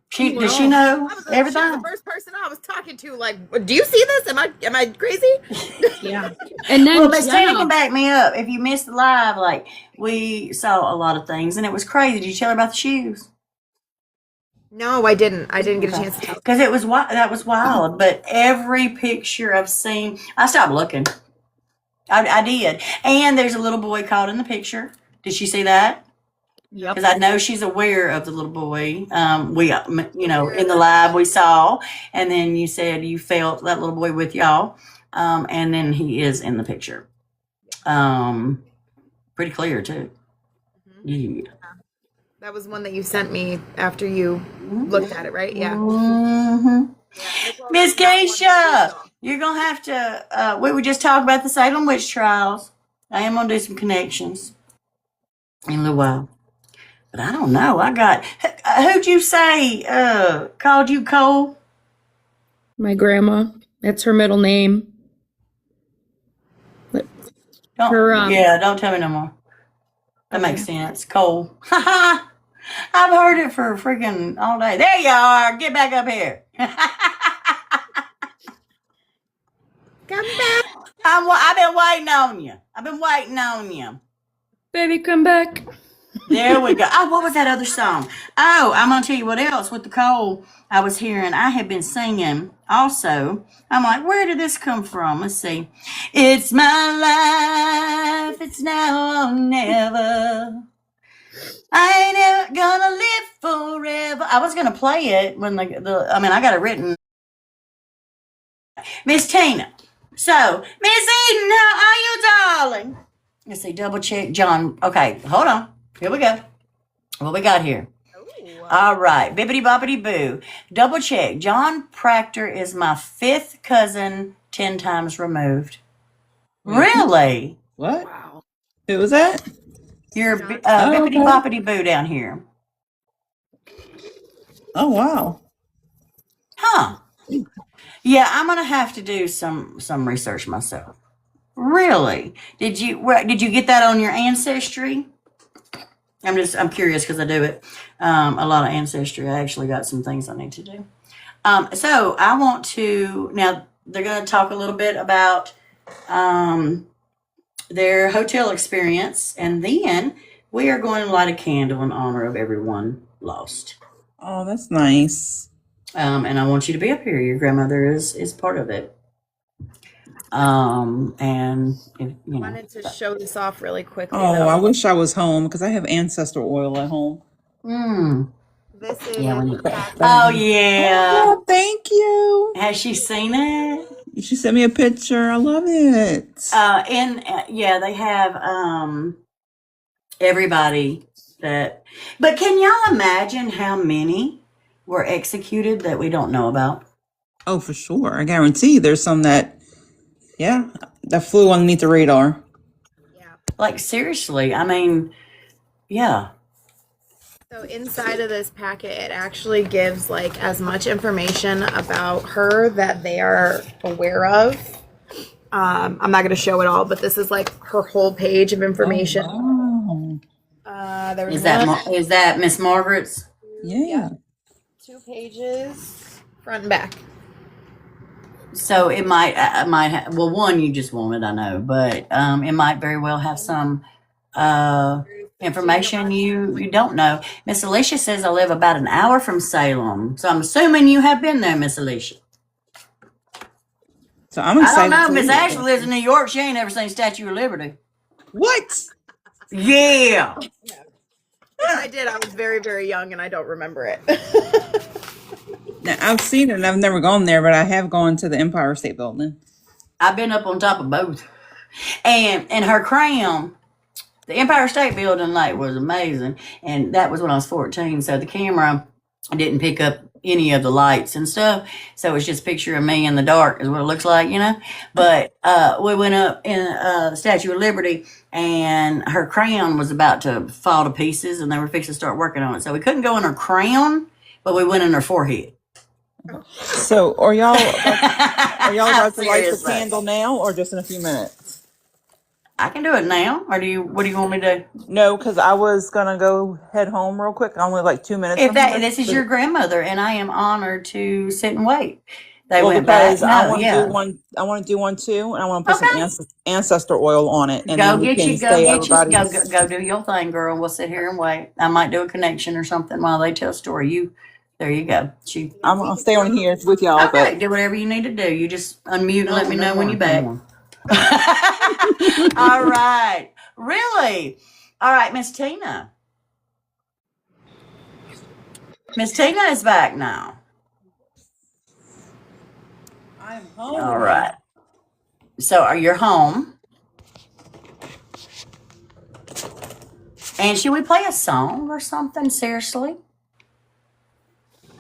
Does she know everything? She was the first person I was talking to. Like, do you see this? Am I crazy? Yeah. And then Miss Tina can back me up. If you missed the live, like we saw a lot of things, and it was crazy. Did you tell her about the shoes? No, I didn't. I didn't get a chance to tell. Because that was wild. But every picture I've seen, I stopped looking. I did. And there's a little boy caught in the picture. Did she see that? Yep. Because I know she's aware of the little boy. We, in the live we saw, and then you said you felt that little boy with y'all, and then he is in the picture. Pretty clear too. Mm-hmm. Yeah. That was one that you sent me after you looked at it, right? Yeah. Mm-hmm. Miss Keisha, you're gonna have to. We would just talk about the Salem witch trials. I am gonna do some connections in a little while. But I don't know. I got who'd you say called you Cole? My grandma. That's her middle name. Don't tell me no more. That makes sense. Cole. I've heard it for freaking all day. There you are. Get back up here. Come back. I've been waiting on you. Baby, come back. There we go. Oh, what was that other song? Oh, I'm going to tell you what else with the Cole I was hearing. I had been singing also. I'm like, where did this come from? Let's see. It's my life. It's now or never. I ain't ever gonna live forever. I was going to play it when I got it written. Miss Tina. So, Miss Eden, how are you, darling? Let's see, double check John. Okay, hold on. Here we go. What we got here? Ooh. All right, bippity boppity boo. Double check. John Proctor is my 5th cousin, 10 times removed. Really? What? Wow. Who was that? You're okay. bippity boppity boo down here. Oh, wow. Huh. Yeah, I'm gonna have to do some research myself. Really? Did you get that on your ancestry? I'm curious because I do it. A lot of ancestry. I actually got some things I need to do. So I want to now. They're going to talk a little bit about their hotel experience, and then we are going to light a candle in honor of everyone lost. Oh, that's nice. And I want you to be up here. Your grandmother is part of it. And if, I wanted to show this off really quickly. Oh, though. I wish I was home because I have ancestor oil at home. This is Yeah, when you. packaged. Oh yeah. Oh, thank you. Has she seen it? She sent me a picture. I love it. They have everybody that. But can y'all imagine how many were executed that we don't know about? Oh, for sure. I guarantee there's some that flew underneath the radar. Yeah. Like seriously, I mean, yeah. So inside of this packet, it actually gives like as much information about her that they are aware of. I'm not going to show it all, but this is like her whole page of information. Oh, wow. There was Is that Miss Margaret's? Yeah. 2 pages, front and back. So it might well, one you just wanted, I know, but it might very well have some information you don't know. Miss Alicia says I live about an hour from Salem, so I'm assuming you have been there, Miss Alicia. So I'm I excited. don't know. Miss Ashley lives in New York. She ain't ever seen Statue of Liberty. What? Yeah. If I did, I was very, very young and I don't remember it. Now, I've seen it and I've never gone there, but I have gone to the Empire State Building. I've been up on top of both. And her crown, the Empire State Building like was amazing. And that was when I was 14. So the camera didn't pick up any of the lights and stuff. So it's just a picture of me in the dark is what it looks like, you know. But we went up in the Statue of Liberty and her crown was about to fall to pieces and they were fixing to start working on it. So we couldn't go in her crown, but we went in her forehead. So are y'all about to light the Seriously. candle now or just in a few minutes? I can do it now. Or what do you want me to do? No, because I was gonna go head home real quick. Only like 2 minutes. If from that here. this is your grandmother, and I am honored to sit and wait. They Well, went back. because I No, want to yeah. do one. I want to do one too, and I want to put Okay. some ancestor oil on it, and Go then we get can you. Go say get you. everybody's. Go do your thing, girl. We'll sit here and wait. I might do a connection or something while they tell a story. There you go. I'll stay on here with y'all, Okay, but do whatever you need to do. You just unmute and let me know when you're back. All right. Really? All right, Miss Tina. Miss Tina is back now. I'm home. All right. So are you home? And should we play a song or something? Seriously?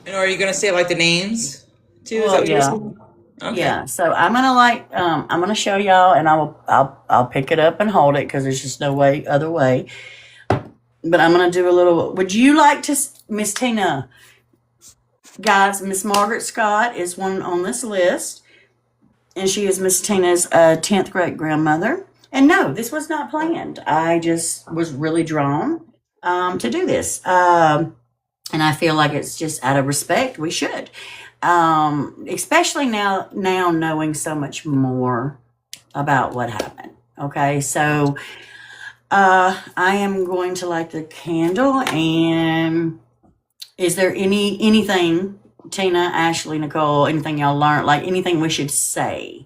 And are you gonna say like the names too? Is that Well, what you're yeah. saying? Okay. Yeah, so I'm gonna show y'all, and I'll pick it up and hold it because there's just no way other way. But I'm gonna do a little. Would you like to, Miss Tina? Guys, Miss Margaret Scott is one on this list, and she is Miss Tina's 10th great grandmother. And no, this was not planned. I just was really drawn to do this. And I feel like it's just out of respect, we should. Especially now knowing so much more about what happened. Okay, so I am going to light the candle, and is there anything, Tina, Ashley, Nicole, anything y'all learned, like anything we should say?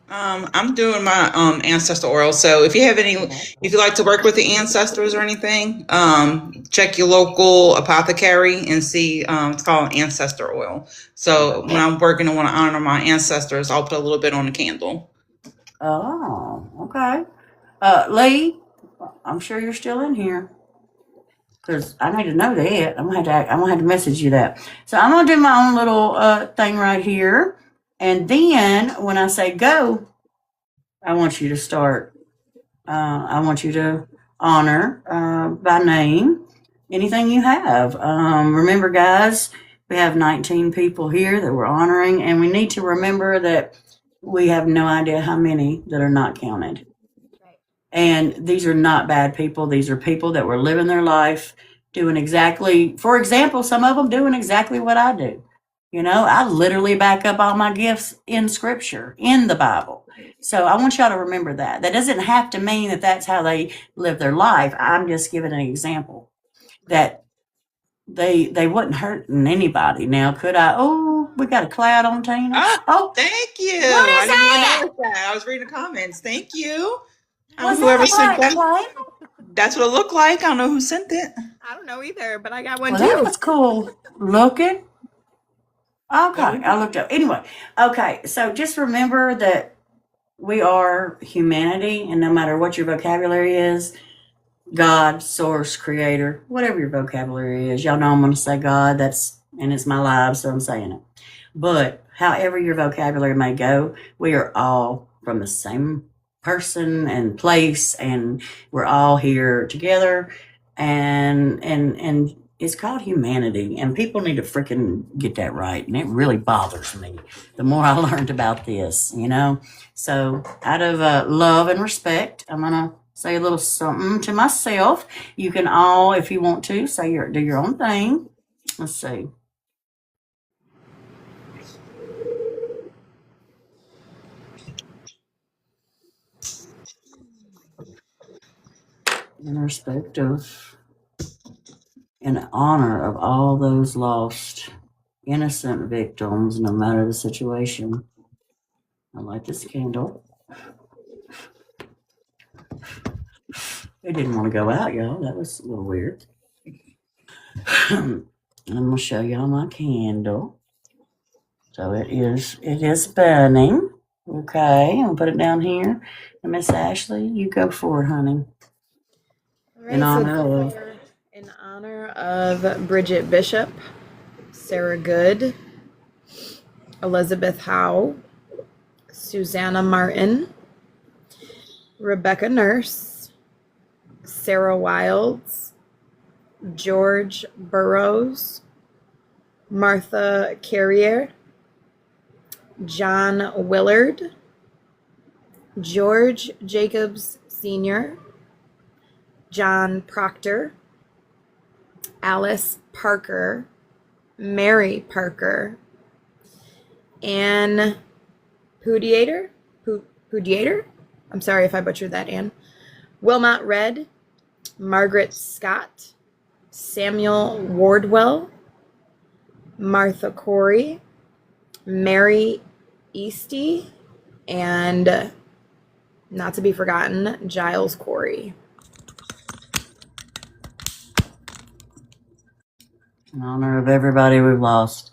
I'm doing my ancestor oil. So if you like to work with the ancestors or anything, check your local apothecary and see. It's called ancestor oil. So when I'm working and want to honor my ancestors, I'll put a little bit on the candle. Oh, okay. Lee, I'm sure you're still in here because I need to know that. I'm gonna have to message you that. So I'm gonna do my own little thing right here, and then when I say go, I want you to start. I want you to honor by name anything you have. Remember, guys, we have 19 people here that we're honoring, and we need to remember that we have no idea how many that are not counted. And these are not bad people. These are people that were living their life doing exactly, for example, some of them doing exactly what I do. You know, I literally back up all my gifts in scripture, in the Bible. So I want y'all to remember that. That doesn't have to mean that that's how they live their life. I'm just giving an example that they wasn't hurting anybody. Now, could I? Oh, we got a cloud on Tina. Oh, thank you. What is I didn't even that? notice that. I was reading the comments. Thank you. Was Whoever that sent a that. That's what it looked like. I don't know who sent it. I don't know either, but I got one Well, too. that was cool looking. Okay, I looked up. Anyway, okay, so just remember that we are humanity, and no matter what your vocabulary is, God, source, creator, whatever your vocabulary is, y'all know I'm going to say God, and it's my life, so I'm saying it. But however your vocabulary may go, we are all from the same person and place, and we're all here together, and it's called humanity, and people need to freaking get that right, and it really bothers me the more I learned about this, you know. So out of love and respect, I'm gonna say a little something to myself. You can all, if you want to, do your own thing. Let's see. In respect of, in honor of all those lost innocent victims, no matter the situation. I light this candle. It didn't want to go out, y'all. That was a little weird. I'm gonna show y'all my candle. So it is burning. Okay, I'm gonna put it down here. And Miss Ashley, you go for it, honey. All right, In honor of. in honor of Bridget Bishop, Sarah Good, Elizabeth Howe, Susanna Martin, Rebecca Nurse, Sarah Wilds, George Burrows, Martha Carrier, John Willard, George Jacobs Sr., John Proctor, Alice Parker, Mary Parker, Anne Pudiator, I'm sorry if I butchered that, Anne. Wilmot Red, Margaret Scott, Samuel Wardwell, Martha Corey, Mary Easty, and not to be forgotten, Giles Corey. In honor of everybody we've lost.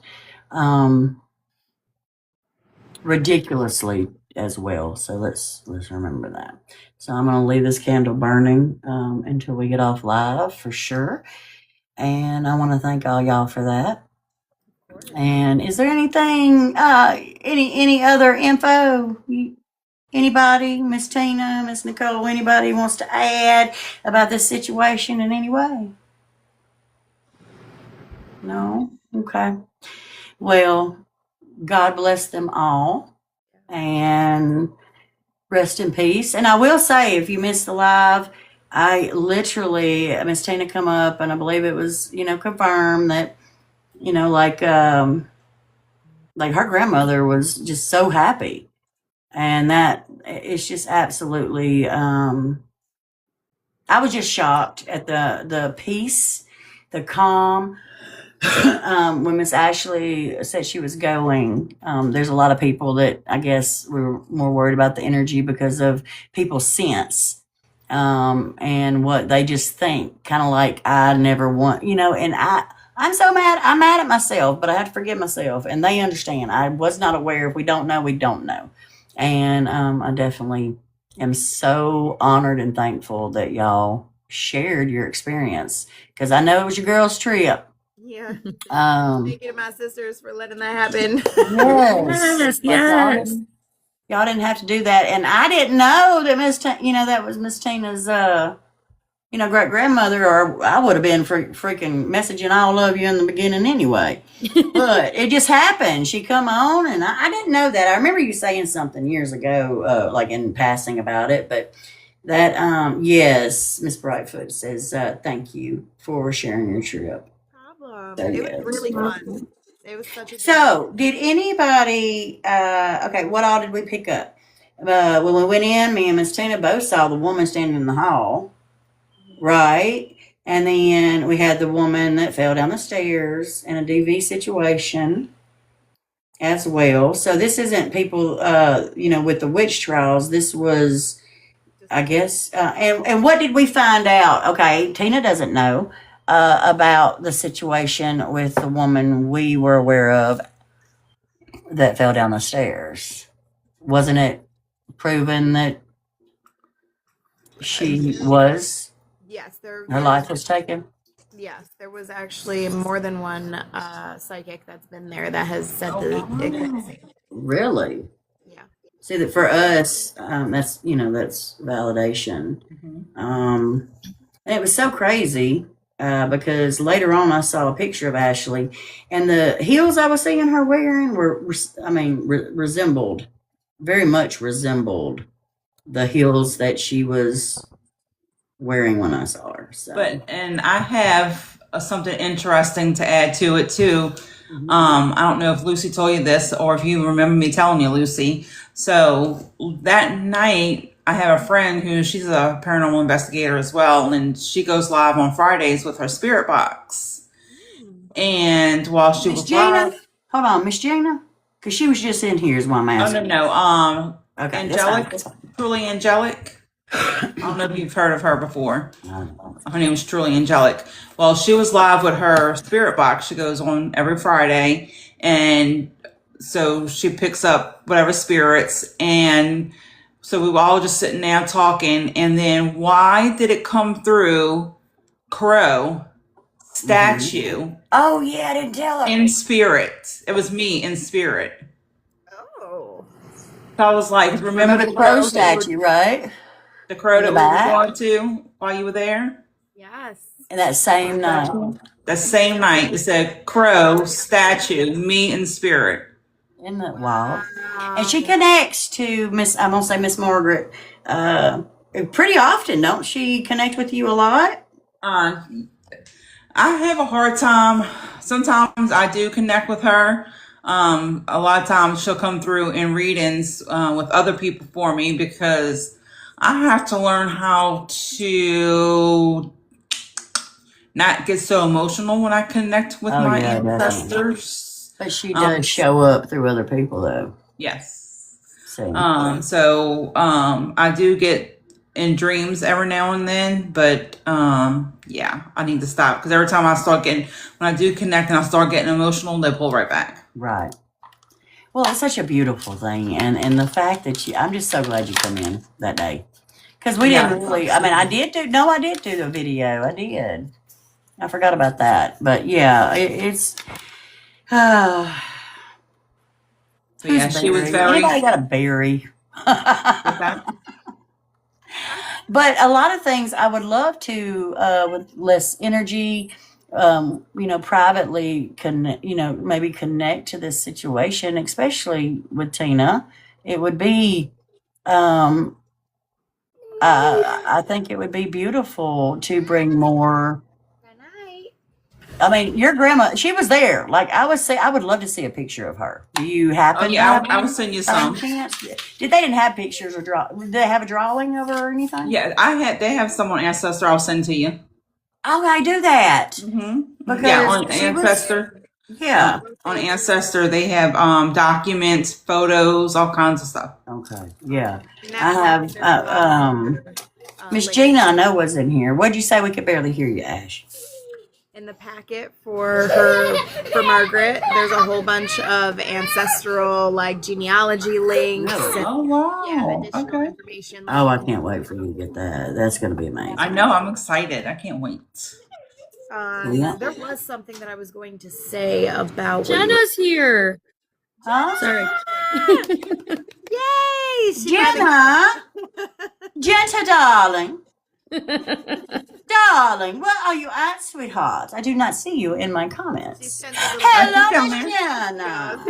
Ridiculously as well. So let's remember that. So I'm gonna leave this candle burning until we get off live for sure. And I want to thank all y'all for that. And is there anything, any other info? Anybody, Miss Tina, Miss Nicole, anybody wants to add about this situation in any way? No? Okay. Well, God bless them all and rest in peace. And I will say, if you missed the live, I literally, Miss Tina come up and I believe it was, confirmed that, like her grandmother was just so happy. And that it's just absolutely, I was just shocked at the peace, the calm. When Miss Ashley said she was going, there's a lot of people that I guess were more worried about the energy because of people's sense, and what they just think, kind of like I never want, and I'm so mad. I'm mad at myself, but I have to forgive myself, and they understand. I was not aware. If we don't know, we don't know, and I definitely am so honored and thankful that y'all shared your experience because I know it was your girls' trip. Yeah. Um, Thank you to my sisters for letting that happen. yes, Yes. y'all didn't have to do that, and I didn't know that that was Miss Tina's, great grandmother, or I would have been freaking messaging all of you in the beginning anyway. But it just happened. She come on, and I didn't know that. I remember you saying something years ago, like in passing about it, but that, yes, Miss Brightfoot says, thank you for sharing your trip. Problem. So, It yes. was really fun. It was such a So, did anybody, okay, what all did we pick up? When we went in, me and Miss Tina both saw the woman standing in the hall, right? And then we had the woman that fell down the stairs in a DV situation as well. So, this isn't people, with the witch trials. This was, I guess, and what did we find out? Okay, Tina doesn't know about the situation with the woman we were aware of that fell down the stairs. Wasn't it proven that she was, Yes, her there life was taken? yes, there was actually more than one psychic that's been there that has said the exact same. Really? Yeah. See, that for us, that's validation. And it was so crazy because later on I saw a picture of Ashley, and the heels I was seeing her wearing very much resembled the heels that she was wearing when I saw her. So, And I have something interesting to add to it too. I don't know if Lucy told you this or if you remember me telling you, Lucy. So that night, I have a friend she's a paranormal investigator as well, and she goes live on Fridays with her spirit box. And while she Miss was Gina, live, hold on, Miss Gina, because she was just in here. Is why I'm asking. no, Okay, Angelic, that's fine. Truly Angelic. I don't know if you've heard of her before. Her name is Truly Angelic. Well, she was live with her spirit box. She goes on every Friday, and so she picks up whatever spirits. And so we were all just sitting there talking. And then why did it come through Crow statue Oh yeah, I didn't tell her. in spirit? It was me in spirit. Oh. So I was like, remember the crow statue, right? The crow In the that we were back? going to while you were there? Yes. And that same night. That same night, it said crow statue, me in spirit. Isn't that wild? And she connects to I'm gonna say Miss Margaret, pretty often, don't she connect with you a lot? I have a hard time. Sometimes I do connect with her. A lot of times she'll come through in readings with other people for me because I have to learn how to not get so emotional when I connect with my ancestors. But she does show up through other people, though. Yes. So I do get in dreams every now and then, but yeah, I need to stop because every time when I do connect and I start getting emotional, they pull right back. Right. Well, it's such a beautiful thing, and the fact that I'm just so glad you come in that day because we didn't really. I mean, I did do the video. I did. I forgot about that, but yeah, it's So yeah, Who's she was Barry? very. Anybody got a berry? What's that? But a lot of things I would love to, with less energy, privately maybe connect to this situation, especially with Tina. It would be, um, I think it would be beautiful to bring more. I mean, your grandma, she was there. Like I would love to see a picture of her. Do you Oh happen to yeah, have I one? will send you By any some. chance? They didn't have pictures or did they have a drawing of her or anything? Yeah, they have some on Ancestor. I'll send to you. Okay, do that Yeah, because on she was, Ancestor. yeah. On Ancestor, they have documents, photos, all kinds of stuff. Okay, yeah. In I that have, packet, there's a lot of Miss links. Gina, I know was in here. What'd you say? We could barely hear you, Ash. In the packet for Margaret, there's a whole bunch of ancestral like genealogy links Really? and Oh wow. additional Okay. information. Oh, I can't wait for you to get that. That's going to be amazing. I know. I'm excited. I can't wait. Yeah. There was something that I was going to say about Jenna's here. Huh? Sorry. Yay! Jenna, darling. Darling, where are you at, sweetheart? I do not see you in my comments. Hello, Miss Jenna.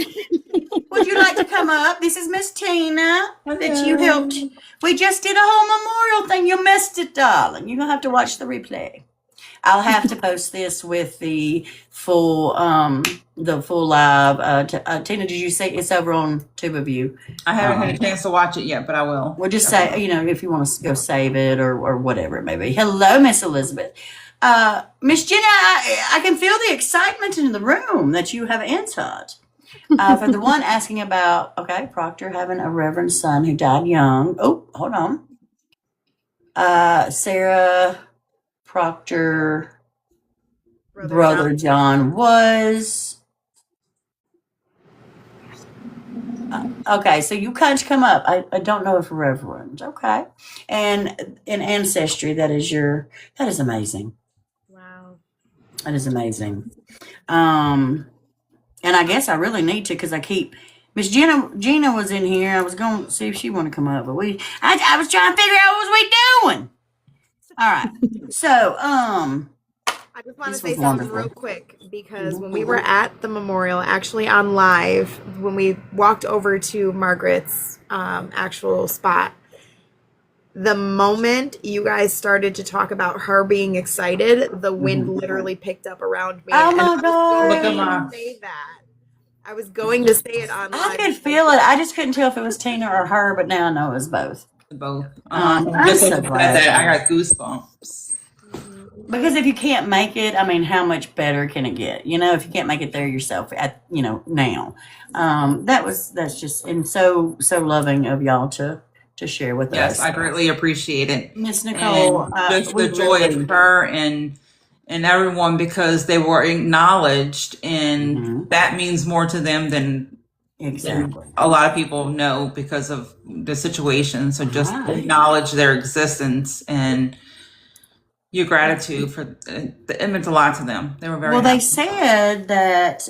Would you like to come up? This is Miss Tina that you helped. We just did a whole memorial thing. You missed it, darling. You're going to have to watch the replay. I'll have to post this with the full live. Tina, did you say it's over on TubeView? I haven't had a chance to watch it yet, but I will. We'll just say, if you want to go save it or whatever it may be. Hello, Miss Elizabeth. Miss Jenna, I can feel the excitement in the room that you have entered. For the one asking about, Proctor having a reverend son who died young. Oh, hold on. Sarah Proctor, brother John was. Okay, so you can't come up. I don't know if reverend. Okay, and in ancestry, that is amazing. Wow. That is amazing. And I guess I really need to because I keep. Miss Gina was in here. I was going to see if she wanted to come up, but I was trying to figure out what was we doing. All right. So, I just want to say something real quick because when we were at the memorial, actually on live, when we walked over to Margaret's actual spot, the moment you guys started to talk about her being excited, the wind literally picked up around me. Oh my God. Look at my. Say that. I was going to say it on live. I could feel it. I just couldn't tell if it was Tina or her, but now I know it was both. Both. I'm Just so looking glad. at that, I got goosebumps. Because if you can't make it, I mean, how much better can it get? If you can't make it there yourself now. That's just, and so loving of y'all to share with us. Yes, I greatly appreciate it. Miss Nicole, And just the joy of her and everyone, because they were acknowledged, and that means more to them than exactly a lot of people know because of the situation. So just acknowledge their existence and your gratitude for it meant a lot to them. They were very well. happy. They said that.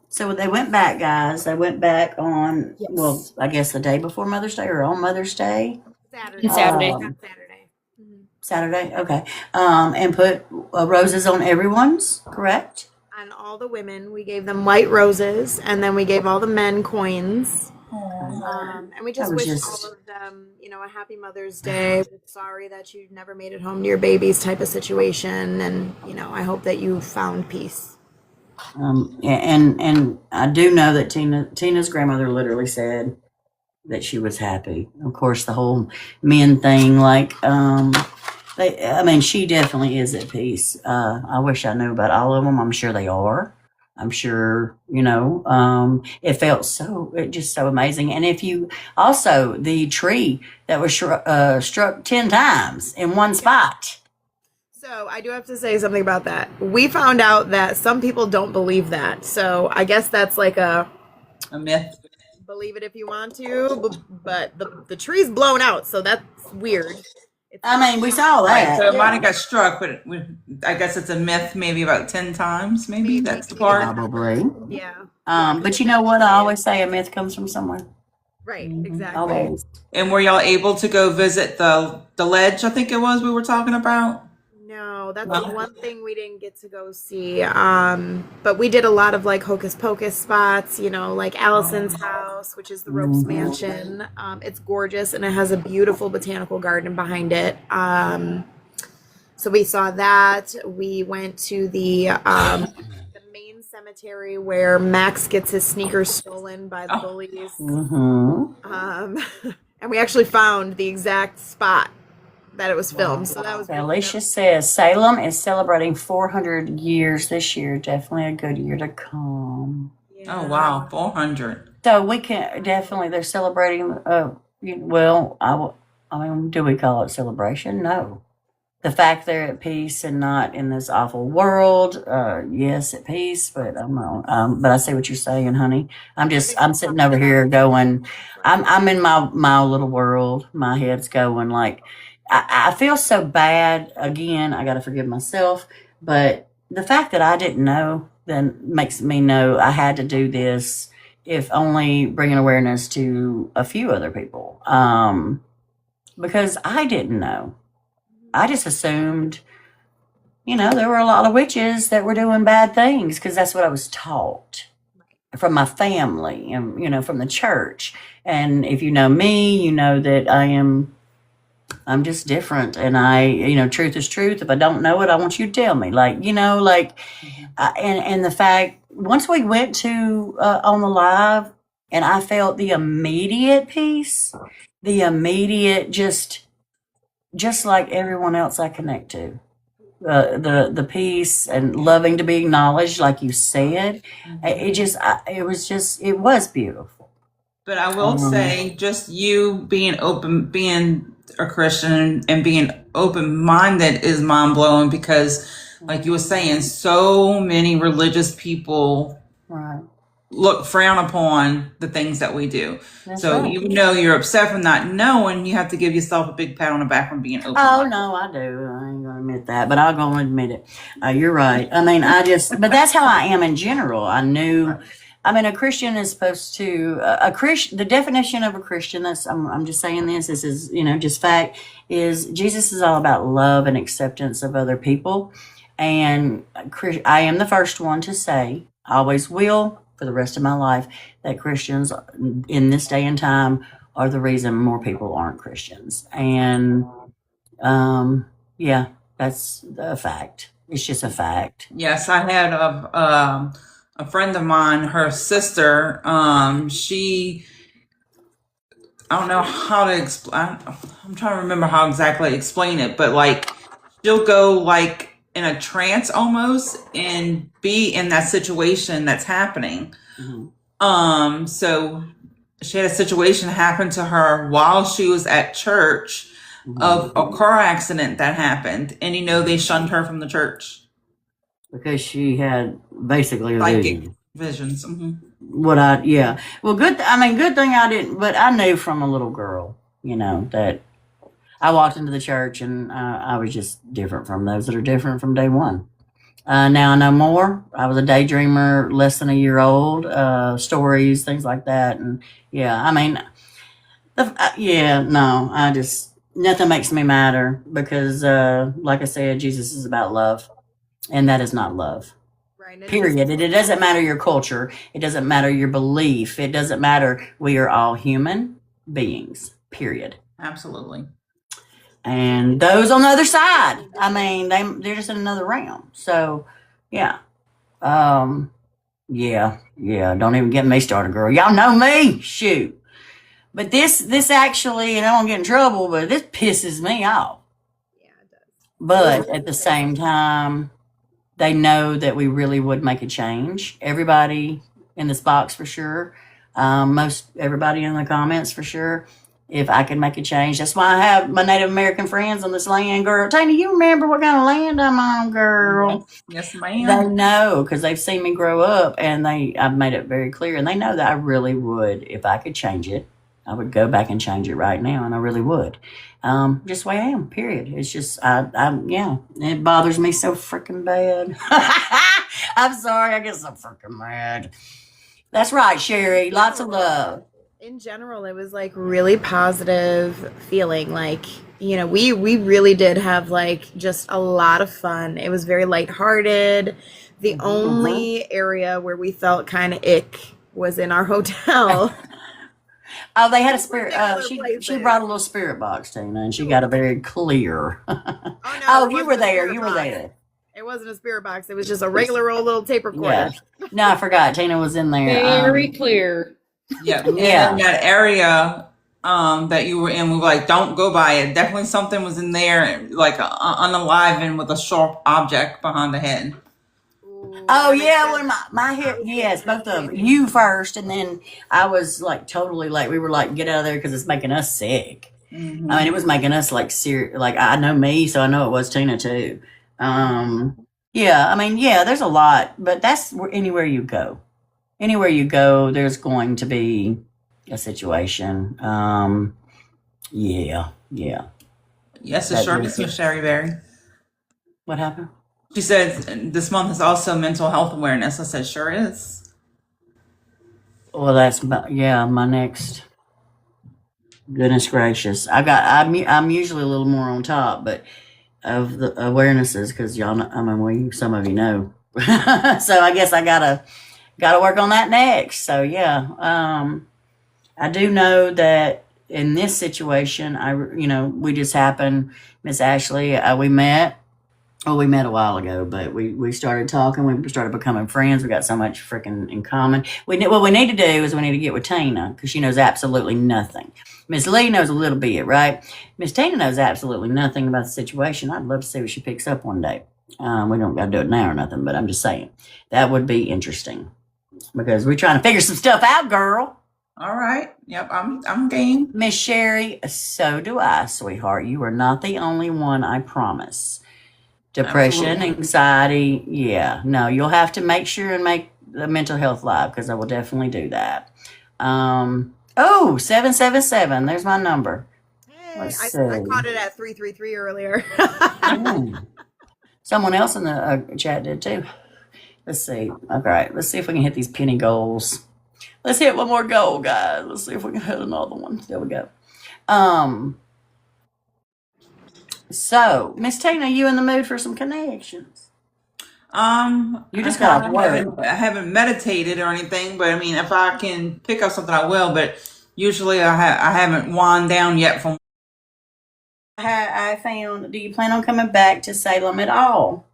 So they went back, guys. They went back on. Yes. Well, I guess the day before Mother's Day or on Mother's Day. Saturday. Saturday. Saturday. Saturday. Okay. And put roses on everyone's. Correct. On all the women, we gave them white roses, and then we gave all the men coins. And we just That was wished just- all of them, a happy Mother's Day. We're sorry that you never made it home to your babies type of situation, and I hope that you found peace. And I do know that Tina's grandmother literally said that she was happy. Of course, the whole men thing, she definitely is at peace. I wish I knew about all of them. I'm sure they are. I'm sure, it felt just so amazing. And if you also, the tree that was struck 10 times in one spot. So I do have to say something about that. We found out that some people don't believe that. So I guess that's like a myth. Believe it if you want to, but the tree's blown out, so that's weird. I mean, we saw Right, that. so it might Yeah. have got struck, but I guess it's a myth maybe about 10 times, maybe that's the part. Probably. Yeah. But you know what? I always say a myth comes from somewhere. Right. Mhm. Exactly. Always. And were y'all able to go visit the ledge, I think it was, we were talking about? No, that's No. one thing we didn't get to go see. But we did a lot of like hocus pocus spots, like Allison's house, which is the Ropes Mansion. It's gorgeous and it has a beautiful botanical garden behind it. So we saw that. We went to the main cemetery where Max gets his sneakers stolen by the bullies. And we actually found the exact spot that it was filmed. So that was Alicia says Salem is celebrating 400 years this year. Definitely a good year to come. Yeah. Oh, wow, 400. So we can definitely, they're celebrating, well, I mean, do we call it celebration? No. The fact they're at peace and not in this awful world, yes, at peace, but but I see what you're saying, honey. I'm sitting over here going, I'm in my little world. My head's going like, I feel so bad. Again, I got to forgive myself, but the fact that I didn't know then makes me know I had to do this, if only bringing awareness to a few other people, because I didn't know. I just assumed, there were a lot of witches that were doing bad things because that's what I was taught from my family and, from the church. And if you know me, you know that I'm just different. And truth is truth. If I don't know it, I want you to tell me. And the fact, once we went to on the live and I felt the immediate peace, the immediate just like everyone else I connect to, the peace and loving to be acknowledged, like you said, it was beautiful. But I will say, just you being a Christian and being open-minded is mind-blowing because, like you were saying, so many religious people frown upon the things that we do. That's right. Even though you're upset for not knowing, you have to give yourself a big pat on the back for being open. Oh no, I do. I ain't gonna admit that, but I'll go and admit it. You're right. I mean, but that's how I am in general. I knew. I mean, a Christian is supposed to the definition of a Christian. I'm just saying this. This is just fact. Is Jesus is all about love and acceptance of other people, and I am the first one to say, I always will for the rest of my life, that Christians in this day and time are the reason more people aren't Christians. And that's a fact. It's just a fact. Yes, I had a friend of mine, her sister, she, I don't know how to explain, I'm trying to remember how exactly to explain it, but like she'll go like in a trance almost and be in that situation that's happening. Mm-hmm. So she had a situation happen to her while she was at church of a car accident that happened. And they shunned her from the church. Because she had basically psychic visions. Mm-hmm. Well, good thing I didn't, but I knew from a little girl, that I walked into the church and I was just different from those that are different from day one. Now I know more. I was a daydreamer, less than a year old, stories, things like that. And nothing makes me matter because, like I said, Jesus is about love, and that is not love. Right. Period. It doesn't matter your culture. It doesn't matter your belief. It doesn't matter. We are all human beings. Period. Absolutely. And those on the other side, they're just in another realm. So, yeah. Don't even get me started, girl. Y'all know me. Shoot. But this actually, and I won't get in trouble, but this pisses me off. Yeah, it does. But at the same time, they know that we really would make a change. Everybody in this box for sure. Most everybody in the comments for sure. If I could make a change. That's why I have my Native American friends on this land, girl. Tanya, you remember what kind of land I'm on, girl? Yes, ma'am. They know because they've seen me grow up, and I've made it very clear, and they know that I really would if I could change it. I would go back and change it right now, and I really would. Just the way I am. Period. It's just, yeah, it bothers me so freaking bad. I'm sorry, I get so freaking mad. That's right, Sherry. Lots of love. In general, it was like really positive feeling. Like, you know, we really did have like just a lot of fun. It was very lighthearted. The only area where we felt kind of ick was in our hotel. Oh, they had a spirit. Particular She places. brought a little spirit box, Tina, and she got a very clear. Oh, Oh, it you wasn't were a there. spirit You were box. there. It wasn't a spirit box. It was just a regular old little tape recorder. Yeah. No, I forgot. Tina was in there. Very clear. Yeah. Yeah. And in that area that you were in, we were like, don't go by it. Definitely something was in there, like unalive with a sharp object behind the head. Ooh, Oh that makes yeah, sense. when my hair. I was Yes, thinking both the of same them. You first, and then I was like totally like we were like get out of there because it's making us sick. I mean, it was making us like serious. Like I know me, so I know it was Tina too. Yeah, I mean, yeah, there's a lot, but that's anywhere you go. Anywhere you go, there's going to be a situation. Yeah, yeah. Yes, it That sure is is, Miss it. Sherry Berry. What happened? She said this month is also mental health awareness. I said, sure is. Well, that's my next. Goodness gracious, I'm usually a little more on top, but of the awarenesses because y'all know, I mean, some of you know. So I guess I gotta work on that next. So yeah, I do know that in this situation, we just happened, Miss Ashley, we met. Oh, we met a while ago, but we started talking. We started becoming friends. We got so much freaking in common. What we need to do is we need to get with Tina because she knows absolutely nothing. Miss Lee knows a little bit, right? Miss Tina knows absolutely nothing about the situation. I'd love to see what she picks up one day. We don't got to do it now or nothing, but I'm just saying that would be interesting because we're trying to figure some stuff out, girl. All right. Yep, I'm game. Miss Sherry, so do I, sweetheart. You are not the only one, I promise. Depression, Absolutely. anxiety, yeah. No, you'll have to make sure and make the mental health live because I will definitely do that. 777. There's my number. Hey, Let's I see. caught it at 333 earlier. Someone else in the chat did too. Let's see. All right, let's see if we can hit these penny goals. Let's hit one more goal, guys. Let's see if we can hit another one. There we go. So, Miss Tina, you in the mood for some connections? You just got off work. I haven't meditated or anything, but I mean, if I can pick up something, I will. But usually, I haven't wound down yet from. I found. Do you plan on coming back to Salem at all?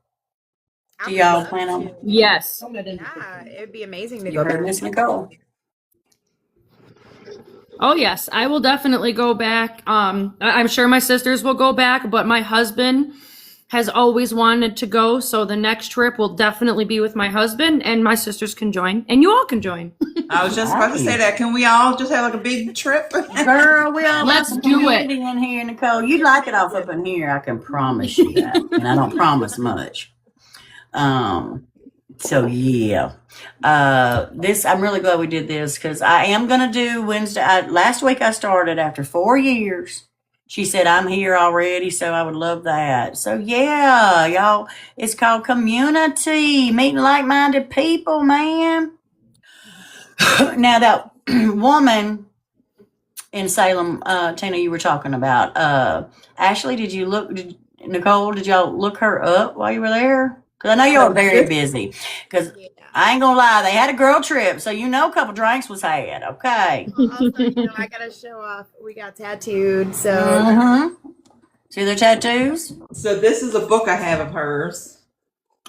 Do y'all plan on? Yes. Yeah, it'd be amazing to You go heard back. Miss Nicole. Oh yes, I will definitely go back. I'm sure my sisters will go back, but my husband has always wanted to go, so the next trip will definitely be with my husband, and my sisters can join, and you all can join. I was just about to say that. Can we all just have like a big trip? Girl, we all Let's got do it. community in here, Nicole. You'd like it off up in here, I can promise you that. And I don't promise much. So yeah. I'm really glad we did this because I am gonna do Wednesday. Last week I started after 4 years. She said I'm here already, so I would love that. So yeah, y'all, it's called community, meeting like-minded people, man. Now that woman in Salem, Tina, you were talking about. Ashley, Nicole, did y'all look her up while you were there? Because I know you were very busy. Because Yeah. I ain't gonna lie, they had a girl trip, so you know a couple drinks was had. Okay. Also, I gotta show off. We got tattooed, so Mm-hmm. See their tattoos? So this is a book I have of hers.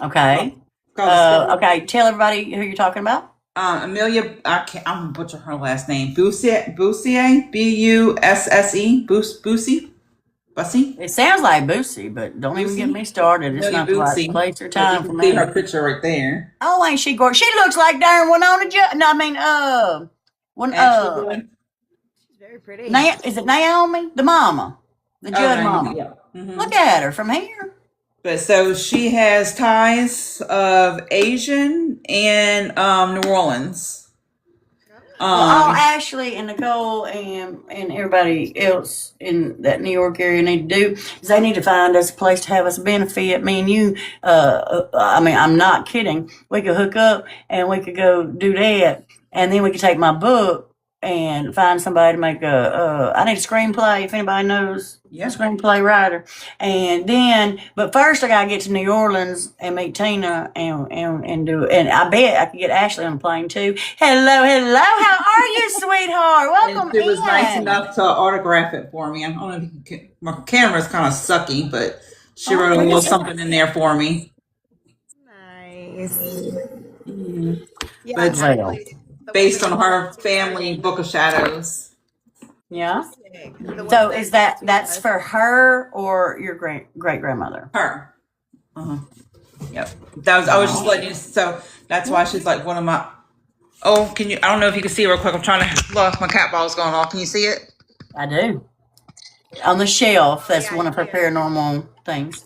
Okay. Called Okay. Tell everybody who you're talking about. Amelia. I'm gonna butcher her last name. Bussier, Busse, Bussy. It sounds like Boosie, but don't even get me started. It's not the right place or time for You can see me. her picture right there. Oh, ain't she gorgeous? She looks like darn Winona. No, I mean, she's very pretty. Is it Naomi, the mama, the Judd mama? Yeah. Mhm. Look at her from here. But so she has ties of Asian and New Orleans. Well, all Um, Ashley and Nicole and everybody else in that New York area need to do is they need to find us a place to have us benefit. Me and you, I mean, I'm not kidding. We could hook up and we could go do that, and then we could take my book and find somebody to make I need a screenplay if anybody knows a yeah. screenplay writer. And then, but first I gotta get to New Orleans and meet Tina and do it. And I bet I could get Ashley on the plane too. Hello, hello. How are you, sweetheart? And Welcome she was nice in. enough to autograph it for me. I don't know if you can, my camera's kind of sucky, but she Oh, wrote a look little at that. something in there for me. Nice. Mhm. Yeah, But Well, actually, the based woman on her family book of shadows. yeah. interesting. The So one is that that's for her or your great grandmother? Her. Uh-huh. Yep. That was I was just letting you so that's why she's like one of my oh, can you I don't know if you can see it real quick. I'm trying to look, my cat ball's going off. Can you see it? I do. On the shelf, that's yeah, one of her yeah. paranormal things.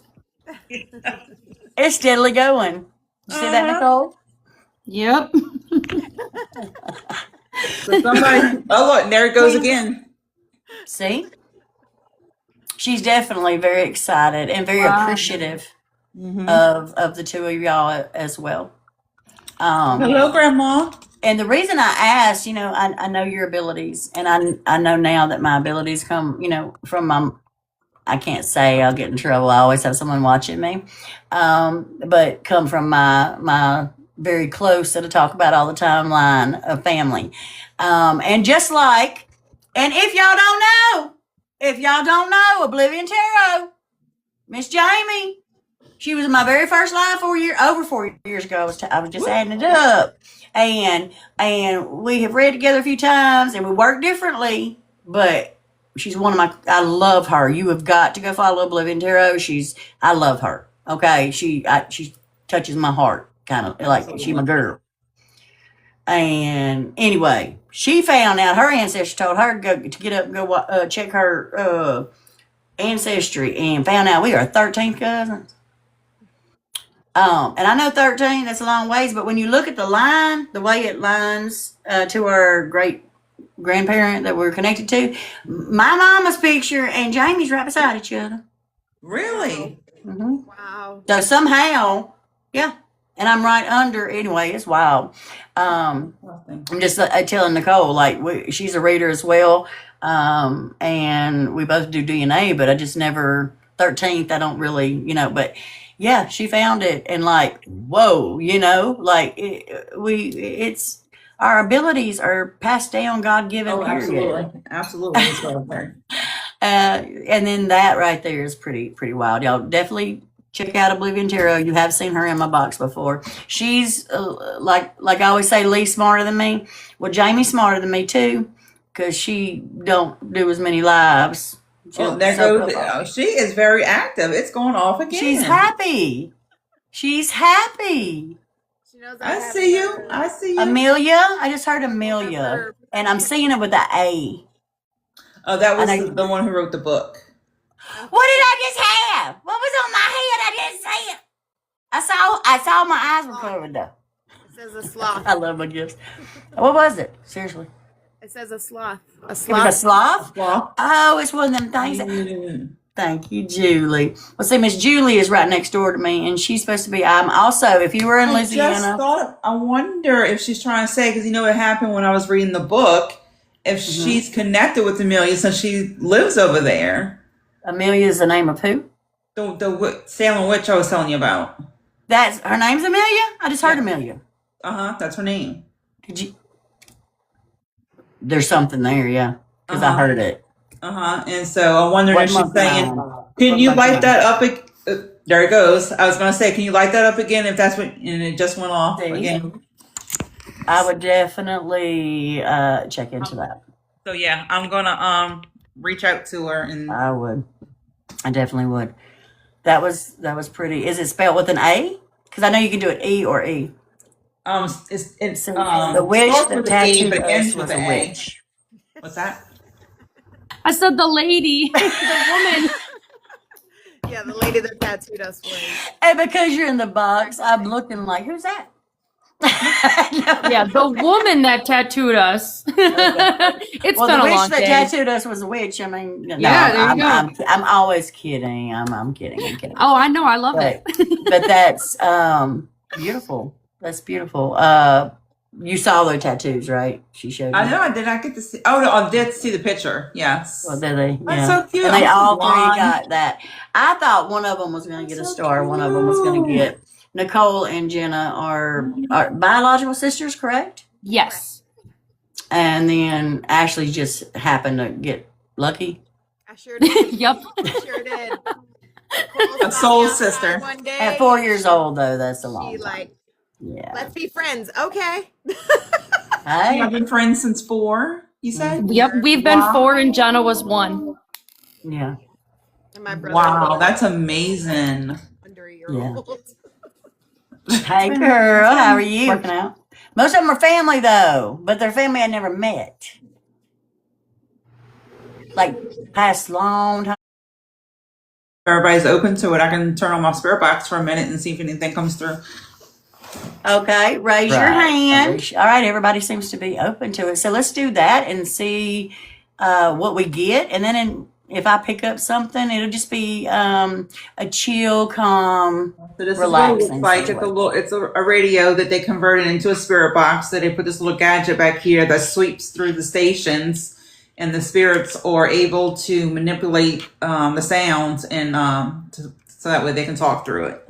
It's steadily going. You see that, Nicole? Yep. So somebody oh look, there it goes again. See? She's definitely very excited and very Wow. appreciative Mm-hmm. of the two of y'all as well. Hello, Grandma. And the reason I asked, you know, I know your abilities, and I know now that my abilities come, you know, from my. I can't say I'll get in trouble. I always have someone watching me, but come from my very close that I talk about all the time line of family, and just like, and if y'all don't know, Oblivion Tarot, Miss Jamie. She was in my very first live over 4 years ago. I was just adding it up, and we have read together a few times, and we work differently. But she's one of my. I love her. You have got to go follow Oblivion Tarot. I love her. Okay, she touches my heart, kind of like she my girl. And anyway, she found out her ancestors told her to get up and go check her ancestry, and found out we are 13th cousins. And I know 13, that's a long ways, but when you look at the line, the way it lines to our great grandparent that we're connected to, my mama's picture and Jamie's right beside each other. Really? Mm-hmm. Wow. So somehow, yeah, and I'm right under. Anyway, it's wild. I'm just telling Nicole, like, she's a reader as well, and we both do DNA, but I just never 13th. I don't really, you know, but yeah, she found it, and like, whoa, you know, like it's our abilities are passed down, God given. Oh, absolutely. It's right there. And then that right there is pretty wild. Y'all definitely check out Oblivion Tarot. You have seen her in my box before. She's like I always say, Lee smarter than me. Well, Jamie's smarter than me too, because she don't do as many lives. Well, there goes. She is very active. It's going off again. She's happy. She's happy. She knows I see you. I see you. Amelia. I just heard Amelia, and I'm seeing it with an A. Oh, that was the one who wrote the book. What did I just have? What was on my head? I didn't see it. I saw my eyes were covered though. It says a sloth. I love my gifts. What was it? Seriously. It says a sloth. A It was sloth. a sloth? Well, Oh, it's one of them things. Thank you, Julie. Well, see, Miss Julie is right next door to me, and she's supposed to be. I'm also, if you were in Louisiana. I wonder if she's trying to say, because you know what happened when I was reading the book, if she's connected with Amelia since she lives over there. Amelia is the name of who? The Salem witch I was telling you about. That's her name's Amelia? I just heard Amelia. That's her name. Did you? There's something there, yeah, because I heard it. And so I'm wondering if she's saying, can you light that up? There it goes. I was going to say, can you light that up again if that's what, and it just went off again. I would definitely check into that. So yeah, I'm going to reach out to her. And I would. I definitely would. That was pretty. Is it spelled with an A? Because I know you can do it E or E. It's the witch that tattooed us was a A. witch. What's that? I said the lady, the woman. Yeah, the lady that tattooed us was. And because you're in the box, I'm looking like, who's that? Yeah, the woman that tattooed us. It's Well, been the a witch long that day. tattooed us was a witch. I mean, no, Yeah, there you go. I'm always kidding. I'm kidding. I'm kidding. Oh, I know. I love it. But that's beautiful. That's beautiful. You saw their tattoos, right? She showed you. I know. I did not get to see. Oh no, I did see the picture. Yes. Well, did they? That's so cute. And they I'm all blonde. three got that. I thought one of them was going to get a star. One of them was going to get. Nicole and Jenna are biological sisters, correct? Yes. And then Ashley just happened to get lucky. I sure did. Yep. I sure did. A soul sister. One day, At 4 years old, though, that's a long she time. like, Yeah. let's be friends. Okay. Hey. I've been friends since 4. You said? Yep. We've been 4 and Jenna was 1. Yeah. And my brother. Wow, that's amazing. Under a year old. Hey, girl, how are you? Working out. Most of them are family, though, but their family I never met. Like, past long time. Everybody's open to it. I can turn on my spirit box for a minute and see if anything comes through. Okay, raise your hand. All right, everybody seems to be open to it. So let's do that and see what we get. And then if I pick up something, it'll just be a chill, calm, So this relaxing. is what it looks like. It's a radio that they converted into a spirit box. So they put this little gadget back here that sweeps through the stations, and the spirits are able to manipulate the sounds and so that way they can talk through it.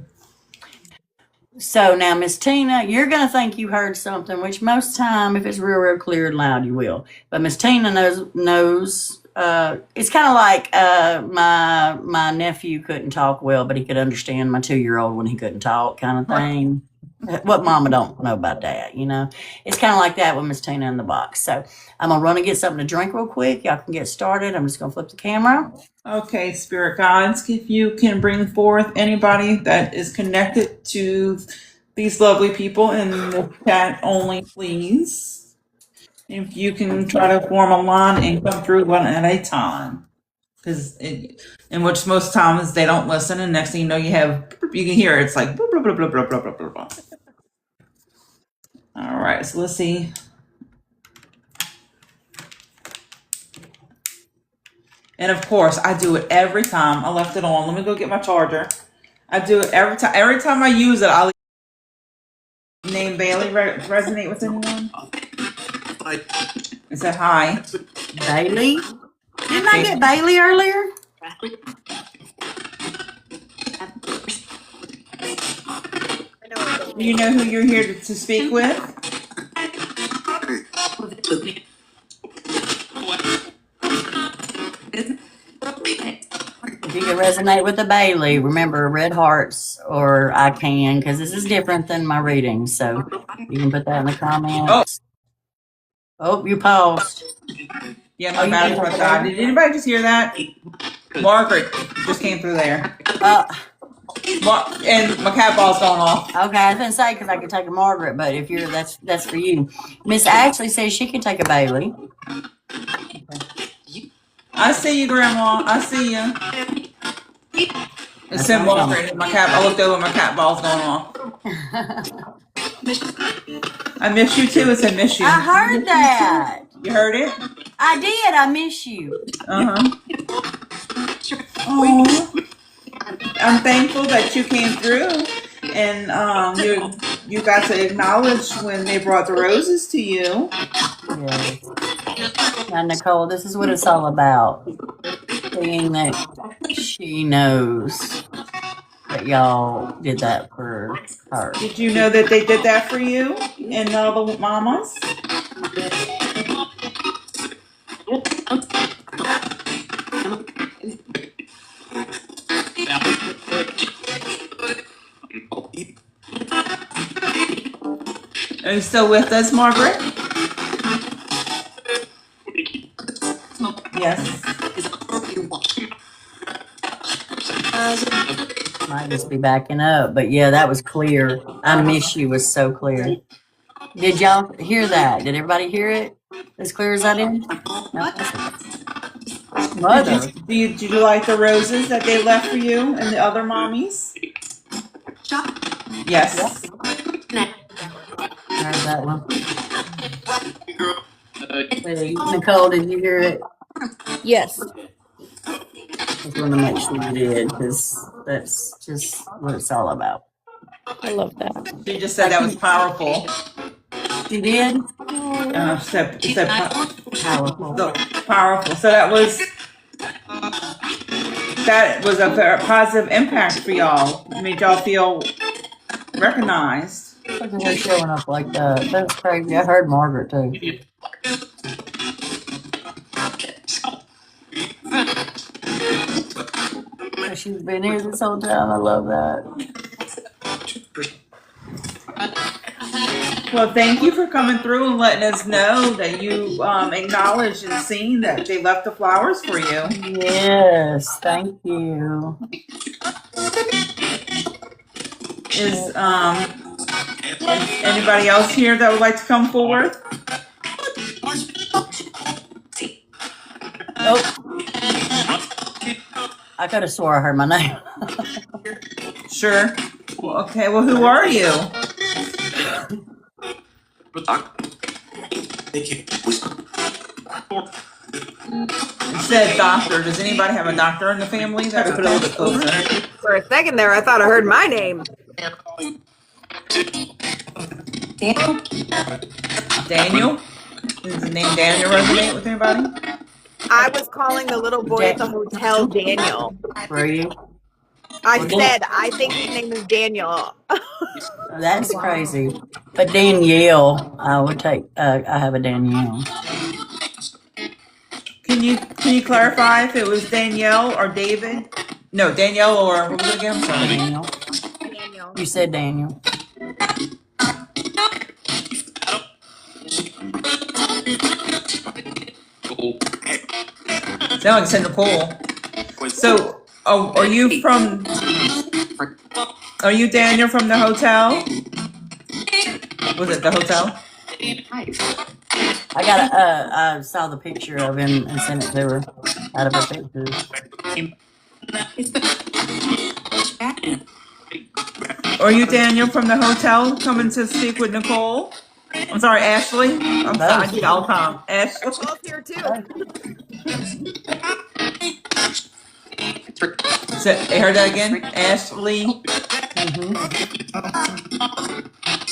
So now, Miss Tina, you're going to think you heard something, which most time, if it's real clear and loud, you will. But Miss Tina knows. It's kind of like my nephew couldn't talk well, but he could understand my 2-year-old when he couldn't talk, kind of thing. What mama don't know about that, you know? It's kind of like that with Miss Tina in the box. So I'm going to run and get something to drink real quick. Y'all can get started. I'm just going to flip the camera. Okay, spirit gods, if you can bring forth anybody that is connected to these lovely people in the chat only, please. If you can try to form a line and come through one at a time. Because in which most times they don't listen, and next thing you know, you can hear it. It's like blah, blah, blah, blah, blah, blah, blah, blah. All right, so let's see. And of course, I do it every time. I left it on. Let me go get my charger. I do it every time. Every time I use it, I'll name Bailey resonate with anyone. It said hi. Bailey? Didn't I get Bailey earlier? Do you know who you're here to speak with? If you can resonate with the Bailey, remember red hearts, or I can, because this is different than my reading. So you can put that in the comments. Oh, you paused. Yeah, my battery's about to die. Did anybody just hear that? Margaret just came through there. And my cat ball's going off. Okay, I was gonna say because I could take a Margaret, but if you're that's for you. Miss Ashley says she can take a Bailey. I see you, Grandma. I see you. It's in Margaret. My cat. I looked over. My cat ball's going off. I miss you too. It's a miss you. I heard that. You heard it? I did. I miss you. Oh, I'm thankful that you came through, and you got to acknowledge when they brought the roses to you. Yes. Now, Nicole, this is what it's all about. Seeing that she knows that y'all did that for her. Did you know that they did that for you and all the mamas? Are you still with us, Margaret? Yes. Might just be backing up, but yeah, that was clear. I miss you was so clear. Did y'all hear that? Did everybody hear it as clear as I did? No. Mother. Did you like the roses that they left for you and the other mommies? Yes. heard that one. Nicole, did you hear it? Yes. Just want to make sure you did, because that's just what it's all about. I love that. She just said that was powerful. She did? Said Powerful. so powerful. So that was a very positive impact for y'all. It made y'all feel recognized. Look at her showing up like that. That's crazy. I heard Margaret too. She's been here this whole time. I love that. Well, thank you for coming through and letting us know that you acknowledged and seen that they left the flowers for you. Yes, thank you. Is anybody else here that would like to come forward? Oh, I could have swore I heard my name. Sure. Well, okay. Well, who are you? It said doctor. Does anybody have a doctor in the family? That would put it a little bit closer. For a second there, I thought I heard my name. Daniel? Does the name Daniel resonate with anybody? I was calling the little boy at the hotel Daniel. Were you? I said, I think his name is Daniel. That's crazy. But Danielle, I would take. I have a Danielle. Can you clarify if it was Danielle or David? No, Danielle or what was it again? I'm sorry. Daniel. Daniel. You said Daniel. Sound like it said Nicole. So, are you Daniel from the hotel? Was it the hotel? I saw the picture of him and sent it to her out of her pictures. Are you Daniel from the hotel coming to speak with Nicole? I'm sorry, Ashley. I'm sorry, I get all the time. Ashley. Both here too. So, I heard that again? Ashley. Mm-hmm.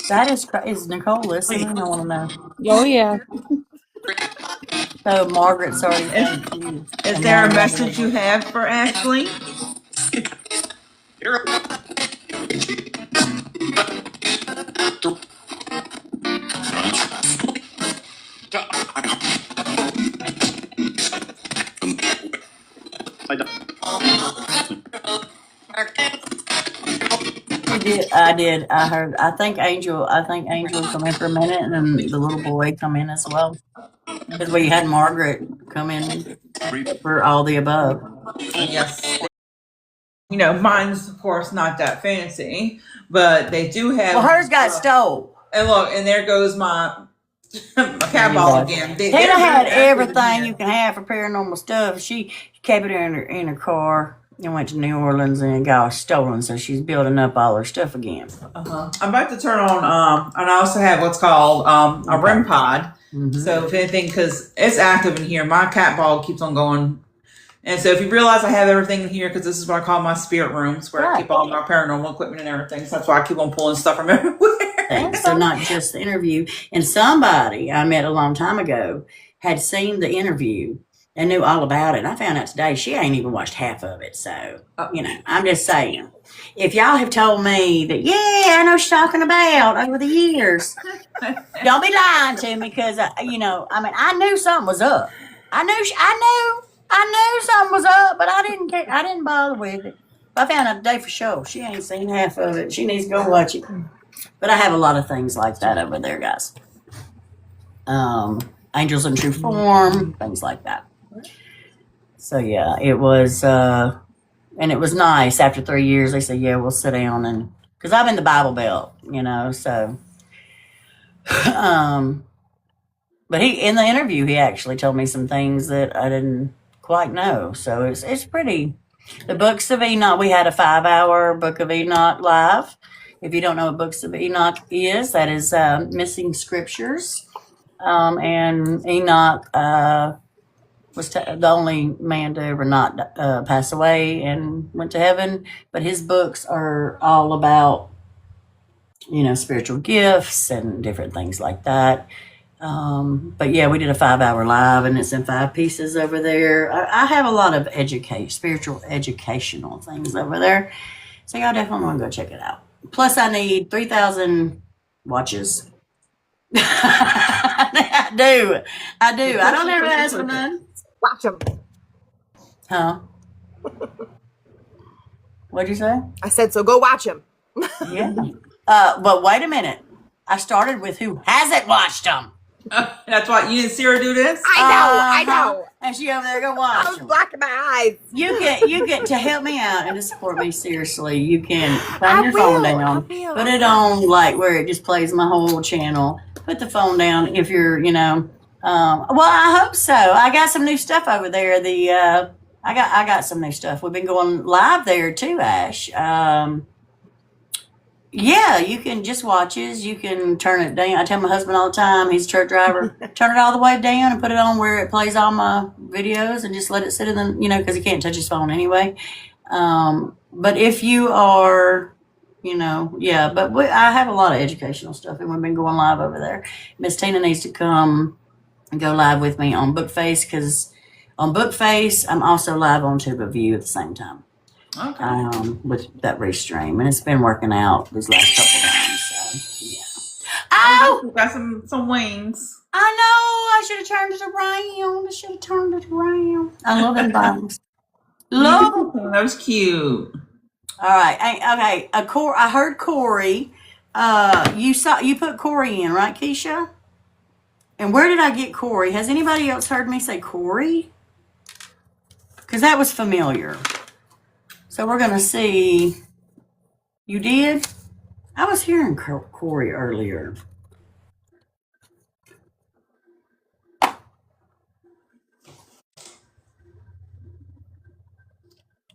That is Nicole listening? I want to know. Oh yeah. So Margaret's already. Is there a message you have for Ashley? I did. I heard. I think Angel come in for a minute, and then the little boy come in as well. Because we had Margaret come in for all the above. Yes. You know, mine's of course not that fancy, but they do have. Well, hers got stole. And look, and there goes my cat ball again. Tina had everything you can have for paranormal stuff. She kept it in her car and went to New Orleans and it got stolen. So she's building up all her stuff again. I'm about to turn on. And I also have what's called a REM pod. Mm-hmm. So if anything, because it's active in here, my cat ball keeps on going. And so if you realize I have everything in here, because this is what I call my spirit rooms, where I keep all my paranormal equipment and everything. So that's why I keep on pulling stuff from everywhere. So not just the interview. And somebody I met a long time ago had seen the interview and knew all about it. And I found out today she ain't even watched half of it. So, you know, I'm just saying. If y'all have told me that, yeah, I know she's talking about over the years, don't be lying to me because, you know, I mean, I knew something was up. I knew something was up, but I didn't care. I didn't bother with it. I found out today for sure. She ain't seen half of it. She needs to go watch it. But I have a lot of things like that over there, guys. Angels in True Form, things like that. So yeah, it was, and it was nice. After 3 years, they said, yeah, we'll sit down and, because I'm in the Bible Belt, you know, so. But in the interview, he actually told me some things that I didn't quite know. So it's pretty. The Books of Enoch, we had a 5-hour Book of Enoch live. If you don't know what Books of Enoch is, that is missing scriptures. And Enoch was the only man to ever not pass away and went to heaven. But his books are all about, spiritual gifts and different things like that. But yeah, we did a 5-hour live, and it's in 5 pieces over there. I have a lot of spiritual educational things over there. So y'all definitely want to go check it out. Plus, I need 3,000 watches. I do. I don't ever ask for none. Watch them. Huh? What'd you say? I said, so go watch them. Yeah. But wait a minute. I started with who hasn't watched them. That's why you didn't see her do this? I know. And she over there go watch I was them. blocking my eyes. You get to help me out and to support me seriously. You can turn your phone down, put it on like where it just plays my whole channel. Put the phone down if you're, well, I hope so. I got some new stuff over there. I got some new stuff. We've been going live there too, Ash. Yeah, you can just watches. You can turn it down. I tell my husband all the time, he's a truck driver, turn it all the way down and put it on where it plays all my videos and just let it sit in the, because he can't touch his phone anyway. But if you are, I have a lot of educational stuff and we've been going live over there. Miss Tina needs to come and go live with me on Bookface, because on Bookface, I'm also live on TubeView at the same time. Okay. With that restream, and it's been working out these last couple times. So yeah. Oh, You got some wings. I know. I should have turned it around. I love them buttons. Love them. That was cute. All right. Okay. I heard Corey. You put Corey in, right, Keisha? And where did I get Corey? Has anybody else heard me say Corey? Because that was familiar. So we're going to see. You did? I was hearing Corey earlier.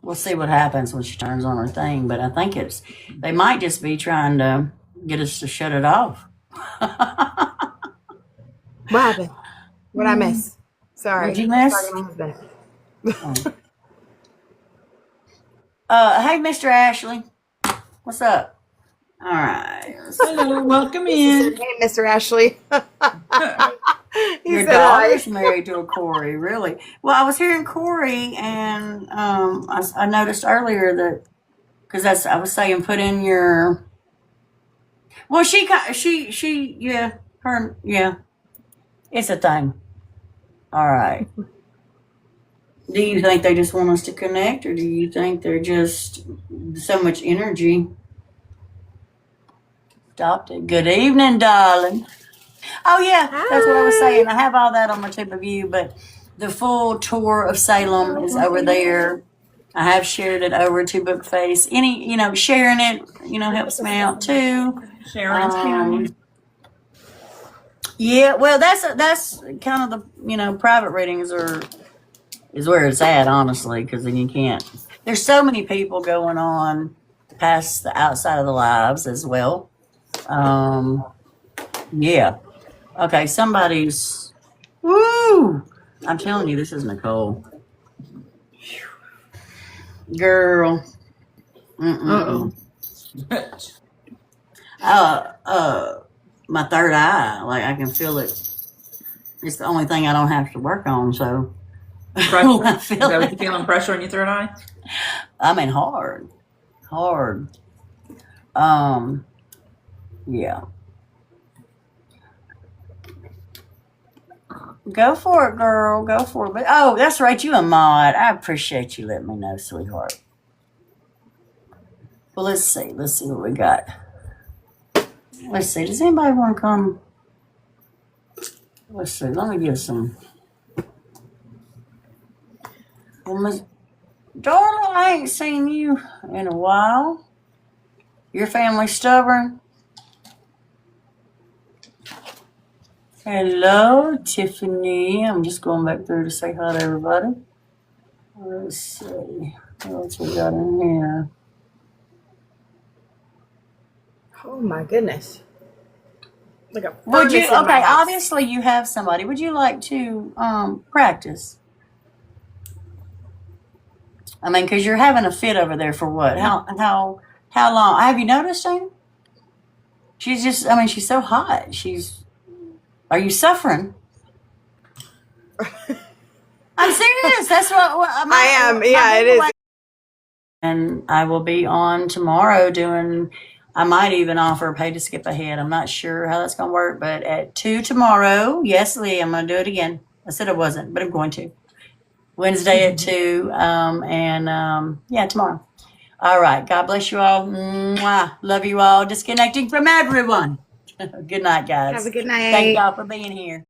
We'll see what happens when she turns on her thing. But I think they might just be trying to get us to shut it off. What happened? What'd I miss? Sorry. What'd you miss? Hey, Mr. Ashley. What's up? All right. Hello, welcome in. Hey, Mr. Ashley. Your daughter's married to a Corey, really? Well, I was hearing Corey, and I noticed earlier that, because I was saying put in your. Well, it's a thing. All right. Do you think they just want us to connect, or do you think they're just so much energy? Stopped it. Good evening, darling. Oh, yeah, that's what I was saying. I have all that on my TubeView, but the full tour of Salem is over there. I have shared it over to Bookface. Sharing it, helps me out too. Sharon's yeah, well, that's kind of the, private readings is where it's at, honestly, because then you can't. There's so many people going on past the outside of the lives as well. Yeah. Okay, somebody's. Woo! I'm telling you, this is Nicole. Girl. Uh-oh. My third eye, like I can feel it. It's the only thing I don't have to work on, so. Pressure? I Is feel that what it. you're feeling, pressure on your third eye? I mean, hard. Yeah. Go for it, girl. Go for it. But that's right. You a mod. I appreciate you letting me know, sweetheart. Well, let's see. Let's see what we got. Let's see. Does anybody want to come? Let's see. Let me get some. Well, Miss Darla, I ain't seen you in a while. Your family stubborn? Hello, Tiffany. I'm just going back through to say hi to everybody. Let's see. What else we got in here? my goodness. Like a Would you? furnace in my Okay, house. obviously you have somebody. Would you like to practice? I mean, because you're having a fit over there for what? How long? Have you noticed, Jane? She's just. I mean, she's so hot. Are you suffering? I'm serious. That's what I am. Yeah, it is. And I will be on tomorrow doing. I might even offer pay to skip ahead. I'm not sure how that's going to work, but at 2 tomorrow, yes, Lee, I'm going to do it again. I said I wasn't, but I'm going to. Wednesday at 2, yeah, tomorrow. All right. God bless you all. Mwah. Love you all. Disconnecting from everyone. Good night, guys. Have a good night. Thank y'all for being here.